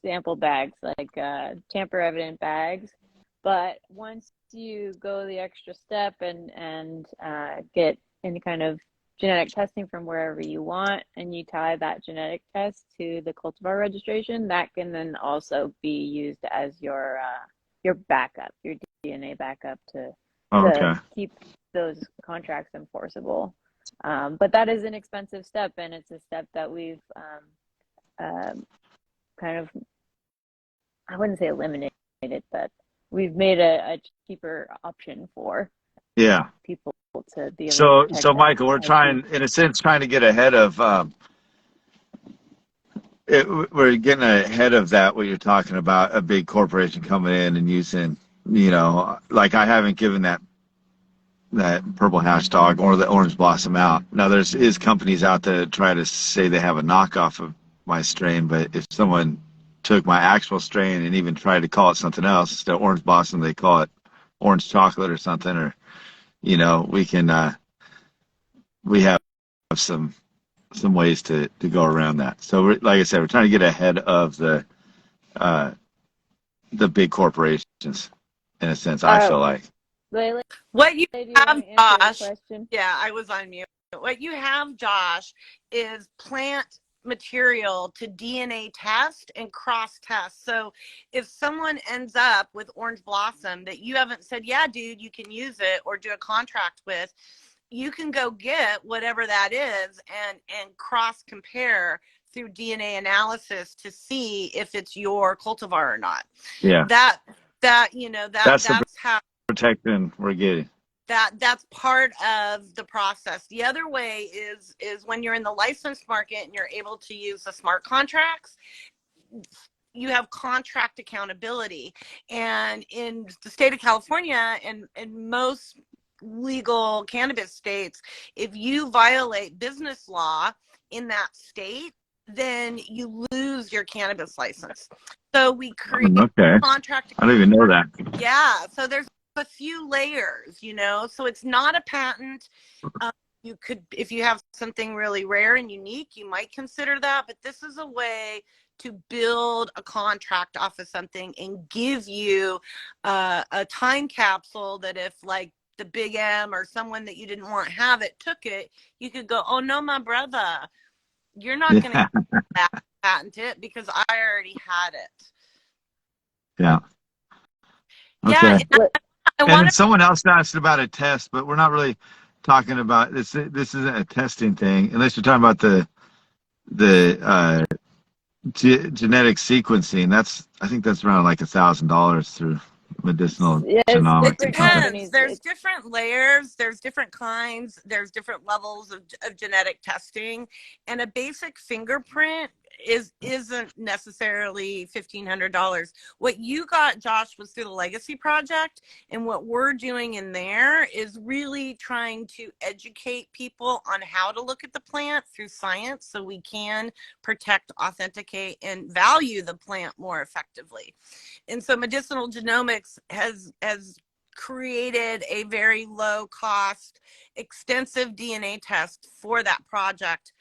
sample bags, like tamper evident bags. But once you go the extra step and get any kind of genetic testing from wherever you want, and you tie that genetic test to the cultivar registration, that can then also be used as your backup, your DNA backup to Okay. keep those contracts enforceable. But that is an expensive step, and it's a step that we've kind of, I wouldn't say eliminated, but we've made a cheaper option for people to be able to So protect their Michael, we're IP. trying, in a sense, trying to get ahead of we're getting ahead of that. What you're talking about, a big corporation coming in and using, like I haven't given that purple hash dog or the orange blossom out. Now is companies out there that try to say they have a knockoff of my strain, but if someone took my actual strain and even tried to call it something else instead of orange blossom, they call it orange chocolate or something, or we can we have some ways to go around that. So like I said, we're trying to get ahead of the big corporations in a sense. I feel like. Layla, What you do you want have, to answer the Josh? question? Yeah, I was on mute. What you have, Josh, is plant material to DNA test and cross test. So if someone ends up with orange blossom that you haven't said, yeah, dude, you can use it or do a contract with, you can go get whatever that is and cross compare through DNA analysis to see if it's your cultivar or not. Yeah. That's the how protection we're getting. That's part of the process. The other way is when you're in the licensed market and you're able to use the smart contracts, you have contract accountability. And in the state of California and most legal cannabis states, if you violate business law in that state, then you lose your cannabis license. So we create contract. I don't even know that. Yeah. So there's a few layers, so it's not a patent. You could, if you have something really rare and unique, you might consider that, but this is a way to build a contract off of something and give you a time capsule that if like the big M or someone that you didn't want to have it took it, you could go, oh no, my brother, you're not going to patent it because I already had it. Yeah. Okay. Yeah. And someone else asked about a test, but we're not really talking about this. This isn't a testing thing, unless you're talking about the genetic sequencing. I think that's around like $1,000 through medicinal genomics. It depends. There's different layers, there's different kinds, there's different levels of genetic testing, and a basic fingerprint isn't necessarily $1,500. What you got, Josh, was through the Legacy Project, and what we're doing in there is really trying to educate people on how to look at the plant through science so we can protect, authenticate, and value the plant more effectively. And so medicinal genomics has created a very low cost, extensive DNA test for that project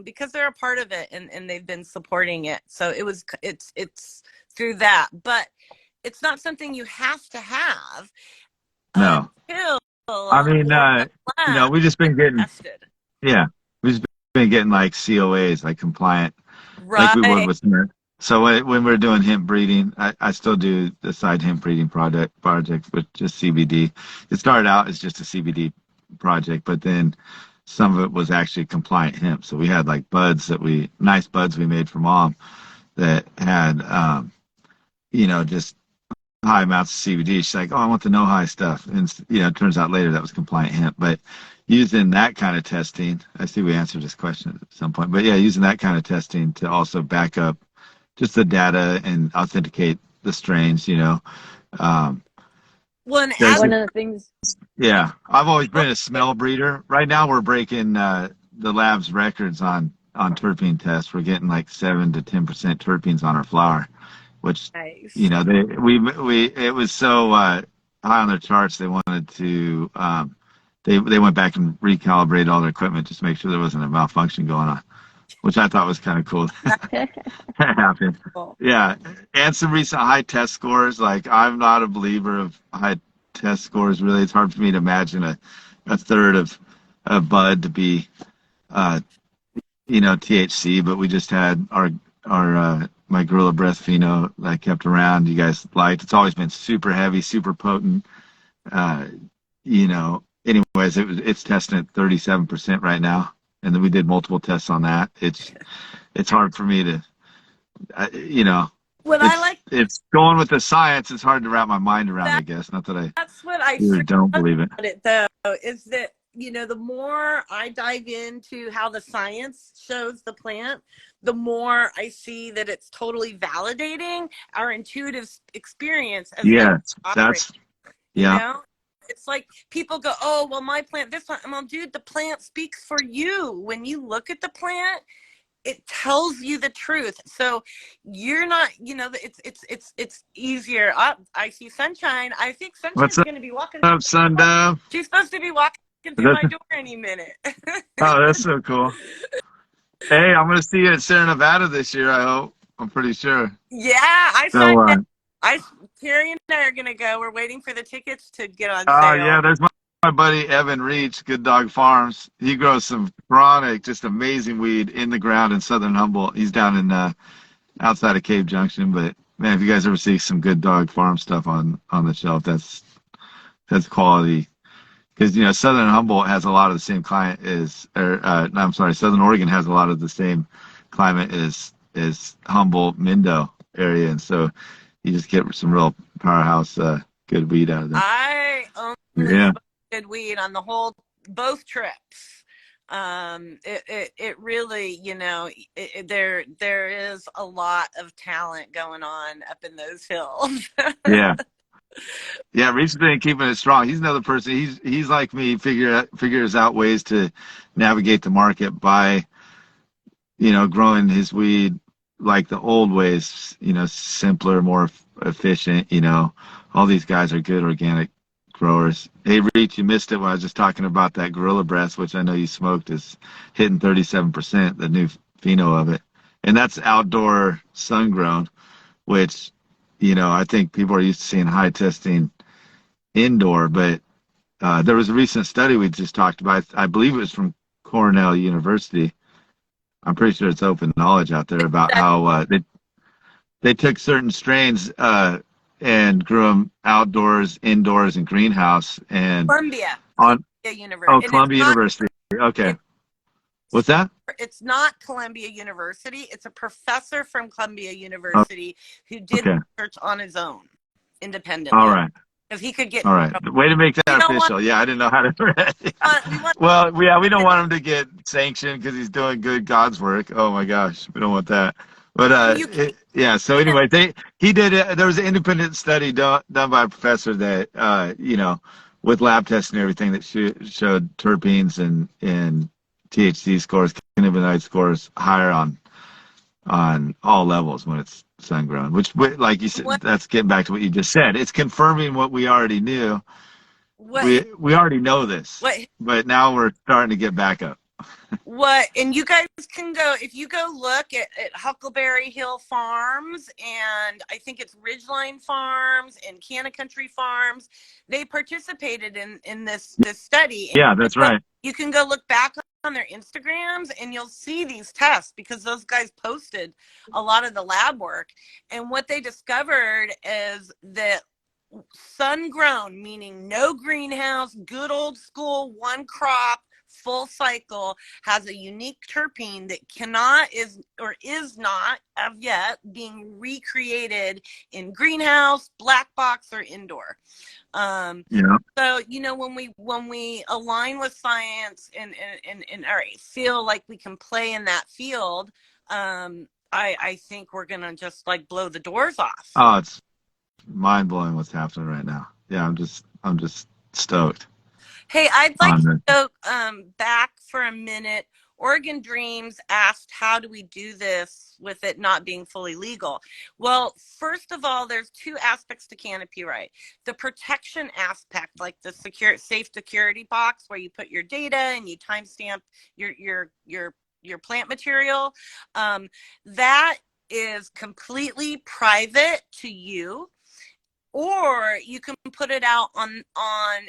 because they're a part of it and they've been supporting it. So it's through that, but it's not something you have to have. No. Until I mean, we've just been getting tested. Yeah, we've just been getting like COAs, like compliant, right? Like we would with Smith. So when we're doing hemp breeding, I still do the side hemp breeding project with just CBD. It started out as just a CBD project, but then some of it was actually compliant hemp. So we had like nice buds we made for mom that had, just high amounts of CBD. She's like, oh, I want the no high stuff. And, it turns out later that was compliant hemp. But using that kind of testing, I see we answered this question at some point, but yeah, using that kind of testing to also back up just the data and authenticate the strains, um, Well, and One of the things. yeah, I've always been a smell breeder. Right now, we're breaking the lab's records on terpene tests. We're getting like 7 to 10% terpenes on our flower, which nice. it was so high on their charts. They wanted to they went back and recalibrated all their equipment just to make sure there wasn't a malfunction going on, which I thought was kind of cool. That happened. Yeah, and some recent high test scores. Like, I'm not a believer of high test scores. Really, it's hard for me to imagine a third of bud to be THC. But we just had our my Gorilla Breath Pheno that I kept around. You guys liked. It's always been super heavy, super potent. Anyways, it's testing at 37% right now, and then we did multiple tests on that. It's hard for me to, it's going with the science. It's hard to wrap my mind around, I guess. Not that that's what I really don't believe it. About it, though, is that, the more I dive into how the science shows the plant, the more I see that it's totally validating our intuitive experience. That's It's like people go, oh, well, my plant, this one. Well, dude, the plant speaks for you. When you look at the plant, it tells you the truth. So you're not, it's easier. I see Sunshine. I think Sunshine's going to be walking. What's up, Sundove? She's supposed to be walking through my door any minute. Oh, that's so cool. Hey, I'm going to see you at Sierra Nevada this year, I hope. I'm pretty sure. Yeah, Carrie and I are going to go. We're waiting for the tickets to get on sale. Oh, yeah, there's my buddy Evan Reach, Good Dog Farms. He grows some chronic, just amazing weed in the ground in southern Humboldt. He's down in outside of Cave Junction. But man, if you guys ever see some Good Dog Farm stuff on the shelf, that's quality. Because southern Humboldt has a lot of the same climate southern Oregon has a lot of the same climate as Humboldt, Mindo area, and so you just get some real powerhouse good weed out of there. I only good weed on both trips. It really, there is a lot of talent going on up in those hills. Yeah, Reach's been keeping it strong. He's another person. He's like me, figures out ways to navigate the market by, growing his weed like the old ways, simpler, more efficient. All these guys are good organic growers. Hey, Reach, you missed it when I was just talking about that Gorilla Breath, which I know you smoked, is hitting 37%, the new pheno of it. And that's outdoor sun grown, which, I think people are used to seeing high testing indoor, but there was a recent study we just talked about. I believe it was from Cornell University. I'm pretty sure it's open knowledge out there about how they took certain strains and grew them outdoors, indoors, and greenhouse. And Columbia University. Oh, Columbia University. Okay. What's that? It's not Columbia University. It's a professor from Columbia University who did research on his own, independently. All right. Because he could get. All right. Way to make that official. Yeah, I didn't know how to. We don't want him to get sanctioned because he's doing good God's work. Oh my gosh, we don't want that. But So anyway, he did. There was an independent study done by a professor that with lab tests and everything that showed terpenes and THC scores, cannabinoid scores higher on all levels when it's sun grown, which, like you said, that's getting back to what you just said. It's confirming what we already knew. We already know this, but now we're starting to get back up. And you guys can go, if you go look at Huckleberry Hill Farms, and I think it's Ridgeline Farms and Canna Country Farms, they participated in this study. Yeah, that's right. You can go look back on their Instagrams and you'll see these tests because those guys posted a lot of the lab work. And what they discovered is that sun grown, meaning no greenhouse, good old school, one crop full cycle, has a unique terpene that cannot is not of yet being recreated in greenhouse, black box, or indoor. Yeah. So when we align with science and or feel like we can play in that field, I think we're gonna just like blow the doors off. Oh, it's mind blowing what's happening right now. Yeah, I'm just stoked. Hey, I'd like on to it. go back for a minute. Oregon Dreams asked, how do we do this with it not being fully legal? Well, first of all, there's two aspects to canopy right. The protection aspect, like the safe security box where you put your data and you timestamp your plant material. That is completely private to you. Or you can put it out on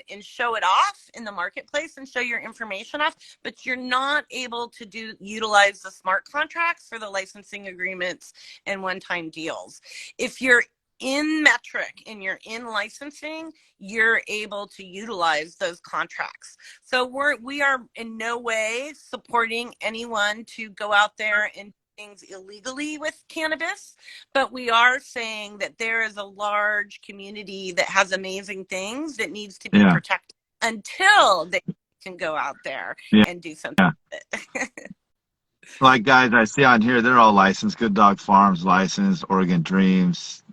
and show it off in the marketplace and show your information off, but you're not able to utilize the smart contracts for the licensing agreements and one-time deals. If you're in metric and you're in licensing, you're able to utilize those contracts. So we are in no way supporting anyone to go out there and things illegally with cannabis, but we are saying that there is a large community that has amazing things that needs to be protected until they can go out there and do something with it. Like guys I see on here, they're all licensed. Good Dog Farms licensed, Oregon Dreams,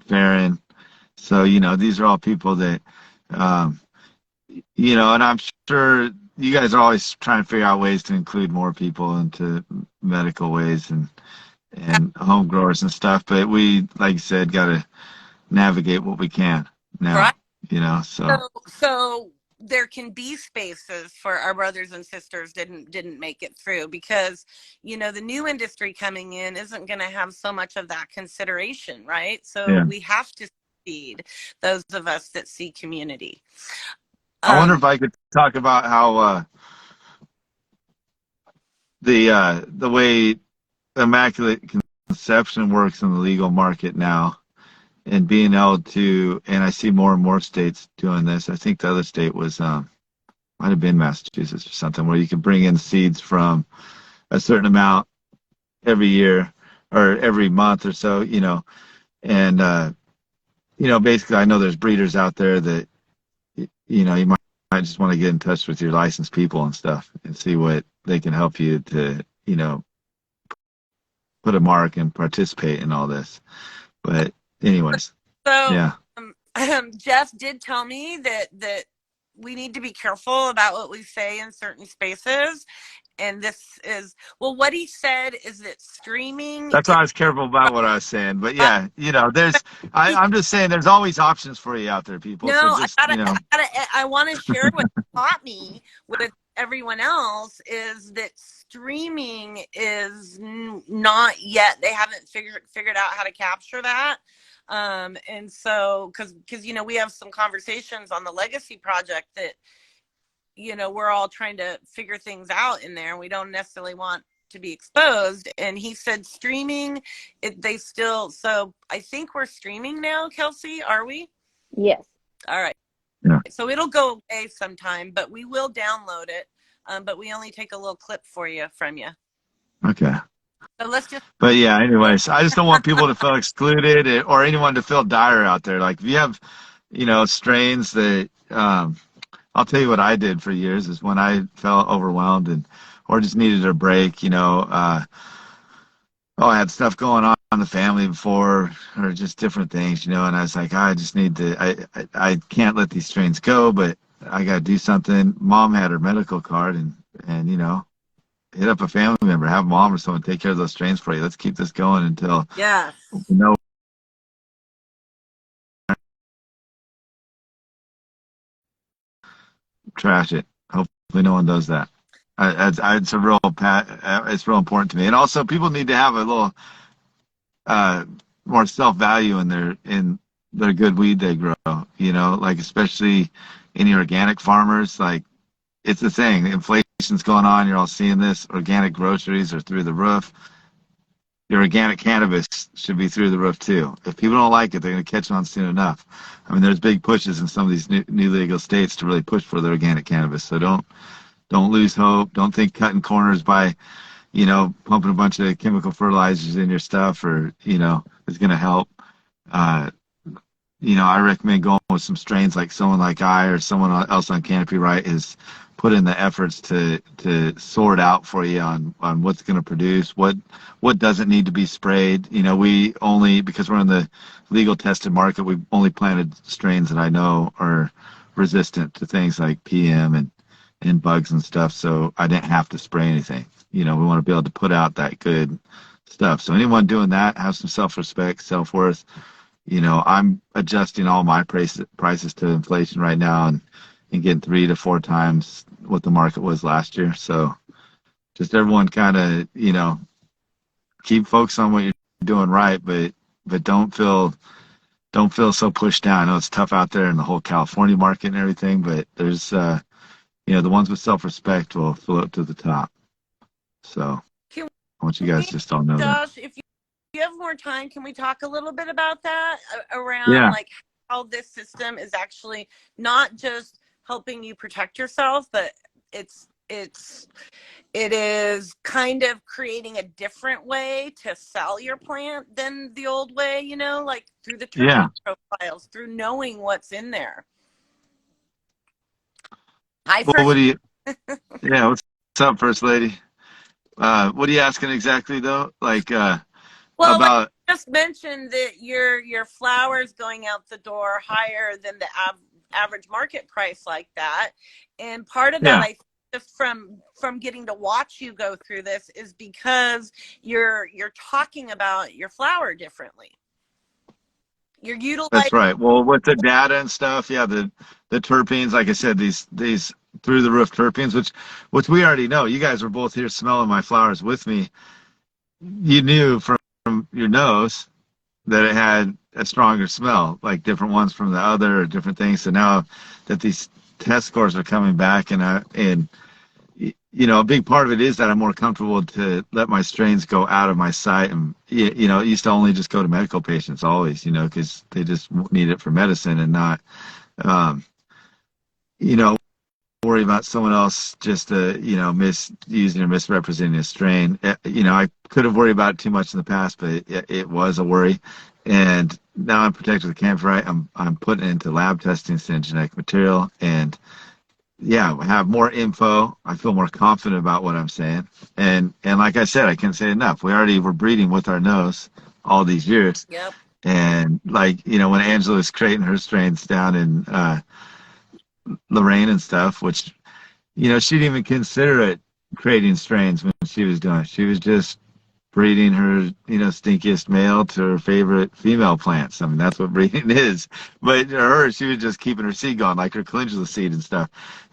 Farron. So, these are all people that, and I'm sure you guys are always trying to figure out ways to include more people into medical ways and home growers and stuff. But we, like you said, got to navigate what we can now, right. So there can be spaces for our brothers and sisters didn't make it through because, the new industry coming in isn't going to have so much of that consideration, right? So we have to feed those of us that see community. I wonder if I could talk about how the way immaculate conception works in the legal market now, and being able to, and I see more and more states doing this. I think the other state was might have been Massachusetts or something, where you can bring in seeds from a certain amount every year or every month or so, and basically I know there's breeders out there that you might just want to get in touch with your licensed people and stuff and see what they can help you to, put a mark and participate in all this. But anyways, Jeff did tell me that we need to be careful about what we say in certain spaces. And this is, what he said is that streaming. That's why I was careful about what I was saying. But yeah, I'm just saying there's always options for you out there, people. No, so just, I want to share what taught me with everyone else is that streaming is not yet, they haven't figured out how to capture that. And so, cause we have some conversations on the legacy project that, we're all trying to figure things out in there. We don't necessarily want to be exposed. And he said streaming, so I think we're streaming now, Kelsey, are we? Yes. All right. Yeah. So it'll go away sometime, but we will download it. But we only take a little clip from you. Okay. So let's just. But yeah, anyways, I just don't want people to feel excluded or anyone to feel dire out there. Like if you have, strains that, I'll tell you what I did for years is when I felt overwhelmed or just needed a break, I had stuff going on in the family before or just different things, and I was like, I just need to, I can't let these strains go, but I got to do something. Mom had her medical card and hit up a family member, have mom or someone take care of those strains for you. Let's keep this going until trash it. Hopefully no one does that. It's real important to me. And also people need to have a little more self-value in their good weed they grow, like especially any organic farmers. Like it's the thing, inflation's going on, you're all seeing this. Organic groceries are through the roof. Your organic cannabis should be through the roof too. If people don't like it, they're going to catch on soon enough. I mean, there's big pushes in some of these new legal states to really push for the organic cannabis. So don't don't lose hope. Don't think cutting corners by, pumping a bunch of chemical fertilizers in your stuff or, is going to help. Uh, I recommend going with some strains like someone like I or someone else on Canopy Right has put in the efforts to sort out for you on what's going to produce, what doesn't need to be sprayed. We only, because we're in the legal tested market, we only planted strains that I know are resistant to things like PM and bugs and stuff. So I didn't have to spray anything. We want to be able to put out that good stuff. So anyone doing that, have some self-respect, self-worth. I'm adjusting all my prices to inflation right now and getting 3 to 4 times what the market was last year. So just everyone kind of, keep focused on what you're doing right, but don't feel so pushed down. I know it's tough out there in the whole California market and everything, but there's, the ones with self-respect will float to the top. So I want you guys just all know that. Josh, if you have more time, can we talk a little bit about that around Yeah. like how this system is actually not just helping you protect yourself, but it is kind of creating a different way to sell your plant than the old way, like through the terpene profiles, through knowing what's in there. Well, what's up, First Lady? What are you asking exactly though? Like, about I just mentioned that your flowers going out the door higher than the average market price like that, and part of that, I think, just from getting to watch you go through this is because you're talking about your flower differently. You're utilizing. That's right. Well, with the data and stuff, the terpenes, like I said, these through the roof terpenes, which we already know. You guys were both here smelling my flowers with me. You knew from your nose that it had a stronger smell, like different ones from the other or different things. So now that these test scores are coming back, and a big part of it is that I'm more comfortable to let my strains go out of my sight. And it used to only just go to medical patients always, because they just need it for medicine and not, worry about someone else just misusing or misrepresenting a strain. I could have worried about it too much in the past, but it was a worry. And now I'm protected with Canopy Right. I'm putting it into lab testing, sending genetic material, and have more info. I feel more confident about what I'm saying. And like I said, I can't say enough. We already were breeding with our nose all these years. Yep. And when Angela was creating her strains down in Lorraine and stuff, which, she didn't even consider it creating strains when she was doing it. She was just breeding her, stinkiest male to her favorite female plants. I mean, that's what breeding is. But her, she was just keeping her seed going, like her calendula seed and stuff.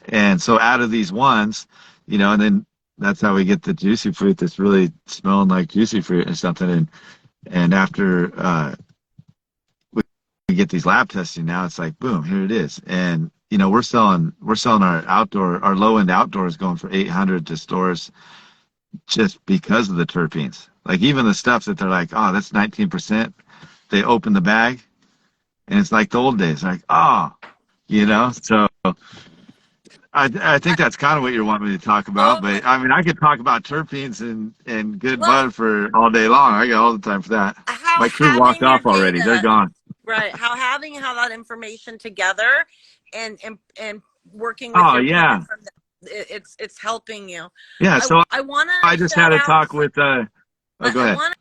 And so out of these ones, and then that's how we get the juicy fruit that's really smelling like juicy fruit or something. And after we get these lab testing now, it's like, boom, here it is. And we're selling our low end outdoors going for 800 to stores just because of the terpenes. Like even the stuff that they're like, oh, that's 19%. They open the bag and it's like the old days, like, oh, so I think that's kind of what you're wanting me to talk about. But I mean, I could talk about terpenes and good bud for all day long. I got all the time for that. My crew walked off already. They're gone. Right. How that information together and working with from it's helping you. Yeah. So I just had a talk with go ahead. I want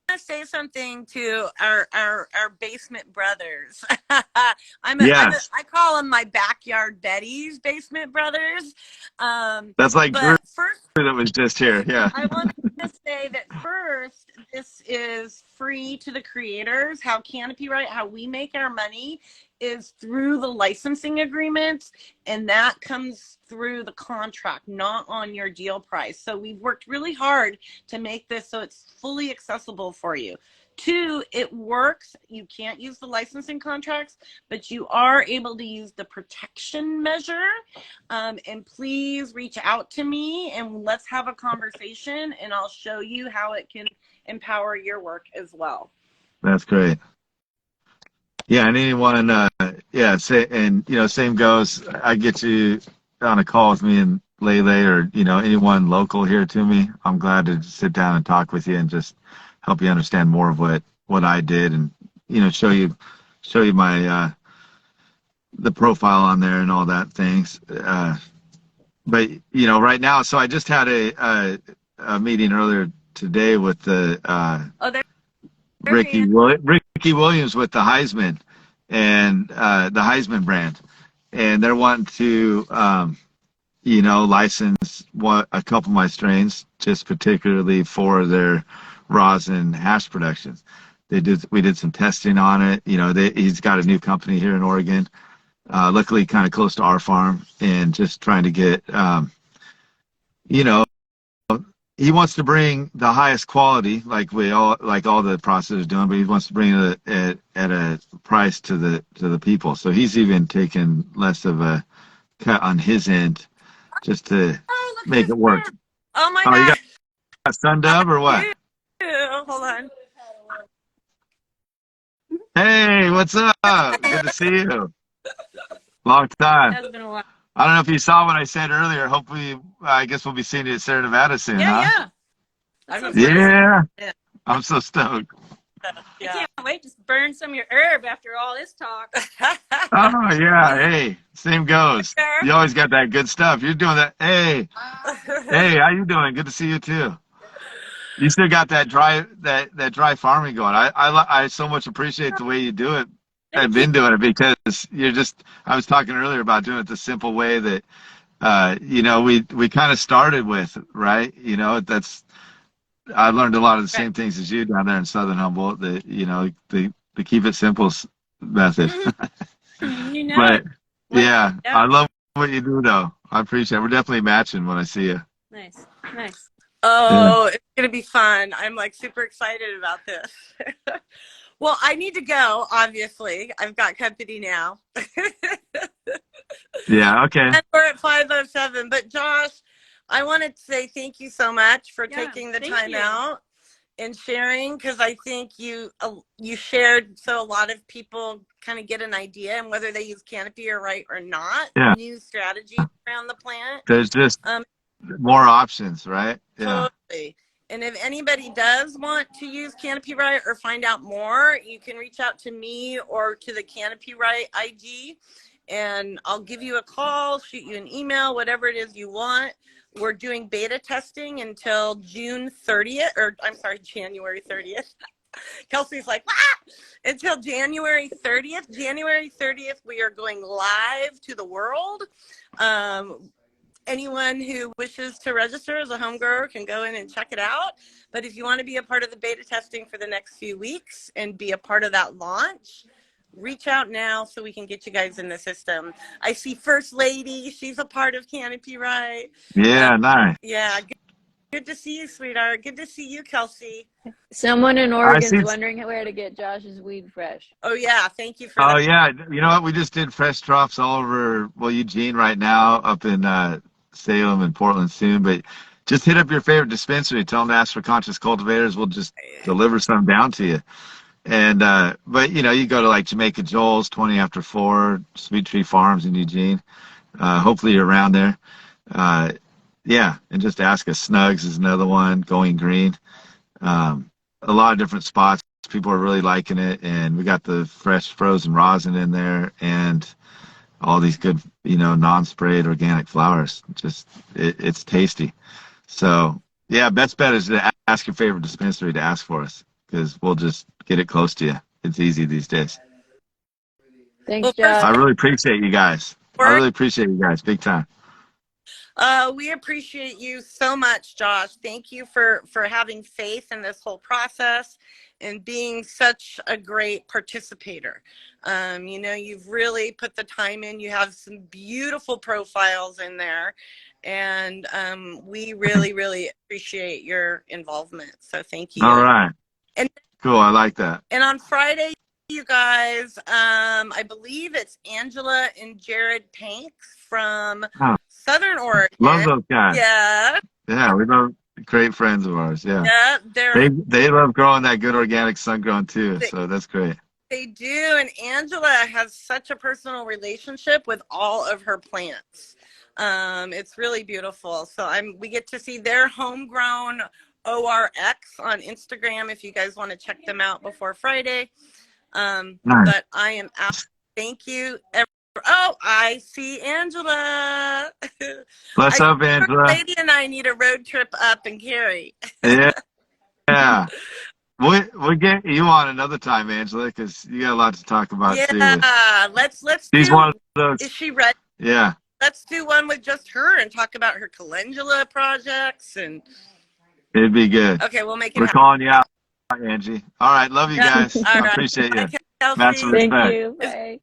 to say something to our basement brothers. I call them my backyard Betty's basement brothers. That's like first that was just here. Yeah. I want to say that first, this is free to the creators. How Canopy Right, how we make our money is through the licensing agreements, and that comes through the contract, not on your deal price. So we've worked really hard to make this so it's fully accessible for you. 2, it works. You can't use the licensing contracts, but you are able to use the protection measure. And please reach out to me and let's have a conversation, and I'll show you how it can empower your work as well. That's great. Yeah, and anyone, same goes. I get you on a call with me, and Lele or, anyone local here to me, I'm glad to sit down and talk with you and just help you understand more of what I did and, show you my, the profile on there and all that things. But, right now, so I just had a meeting earlier today with the, Ricky Williams with the Heisman and, the Heisman brand. And they're wanting to, license a couple of my strains, just particularly for their rosin hash productions. We did some testing on it. He's got a new company here in Oregon, luckily kind of close to our farm, and just trying to get, he wants to bring the highest quality, like all the processors doing, but he wants to bring it at a price to the people. So he's even taken less of a cut on his end just to make it work. Oh my You God. got sun dub or what? Hold on. Hey, what's up? Good to see you. Long time. Has been a while. I don't know if you saw what I said earlier. Hopefully, I guess we'll be seeing you at Sierra Nevada soon, huh? Yeah. Yeah. I'm so stoked. I can't wait to burn some of your herb after all this talk. Oh, yeah. Hey, same goes. You always got that good stuff. You're doing that. Hey, how you doing? Good to see you, too. You still got that dry farming going. I so much appreciate the way you do it. I've been doing it because I was talking earlier about doing it the simple way that, we kind of started with, right? I learned a lot of the same things as you down there in Southern Humboldt, the keep it simple method. But yeah, I love what you do though. I appreciate it. We're definitely matching when I see you. Nice. Oh, yeah. It's going to be fun. I'm like super excited about this. Well, I need to go, obviously. I've got company now. Yeah, okay. And we're at 5:07. But Josh, I wanted to say thank you so much for taking the time out and sharing, because I think you shared so a lot of people kind of get an idea, and whether they use canopy or not, new strategies around the plant. There's just more options, right? Yeah. Totally. And if anybody does want to use Canopy Right or find out more, you can reach out to me or to the Canopy Right IG, and I'll give you a call, shoot you an email, whatever it is you want. We're doing beta testing until January 30th. Kelsey's like, until January 30th. January 30th, we are going live to the world. Anyone who wishes to register as a home grower can go in and check it out. But if you want to be a part of the beta testing for the next few weeks and be a part of that launch, reach out now so we can get you guys in the system. I see First Lady. She's a part of Canopy Right. Yeah, nice. Yeah. Good to see you, sweetheart. Good to see you, Kelsey. Someone in Oregon's wondering where to get Josh's weed fresh. Oh, yeah. Thank you for that. Oh, yeah. You know what? We just did fresh drops all over, Eugene right now, up in Salem and Portland soon. But just hit up your favorite dispensary. Tell them to ask for Conscious Cultivators. We'll just deliver some down to you. And but you go to like Jamaica Joel's, 20 after 4, Sweet Tree Farms in Eugene. Hopefully you're around there. Yeah, and just ask us. Snugs is another one. Going Green. A lot of different spots. People are really liking it, and we got the fresh frozen rosin in there, and all these good, non-sprayed organic flowers. Just it's tasty. So yeah, best bet is to ask your favorite dispensary to ask for us, because we'll just get it close to you. It's easy these days. Thanks, Josh. I really appreciate you guys. Big time. We appreciate you so much, Josh. Thank you for having faith in this whole process and being such a great participator. You've really put the time in. You have some beautiful profiles in there, and we really, really appreciate your involvement. So thank you. All right. And cool. I like that. And on Friday, you guys, I believe it's Angela and Jared Panks from Southern Oregon. Love those guys. Yeah, we love great friends of ours. Yeah, they love growing that good organic sun grown too. So that's great. They do, and Angela has such a personal relationship with all of her plants. It's really beautiful. So we get to see their homegrown ORX on Instagram if you guys want to check them out before Friday. Nice. But I am out. Thank you. Oh, I see Angela. What's up, Angela? Lady and I need a road trip up in Cary. Yeah. Yeah. We'll get you on another time, Angela, because you got a lot to talk about too. Yeah, let's She's do. one of those. Is she ready? Yeah. Let's do one with just her and talk about her calendula projects and. It'd be good. Okay, we'll make it We're happen. calling you out, Angie. All right. Love you guys. All I right. appreciate you. Bye, Kelsey. Match some Thank respect. you. Bye.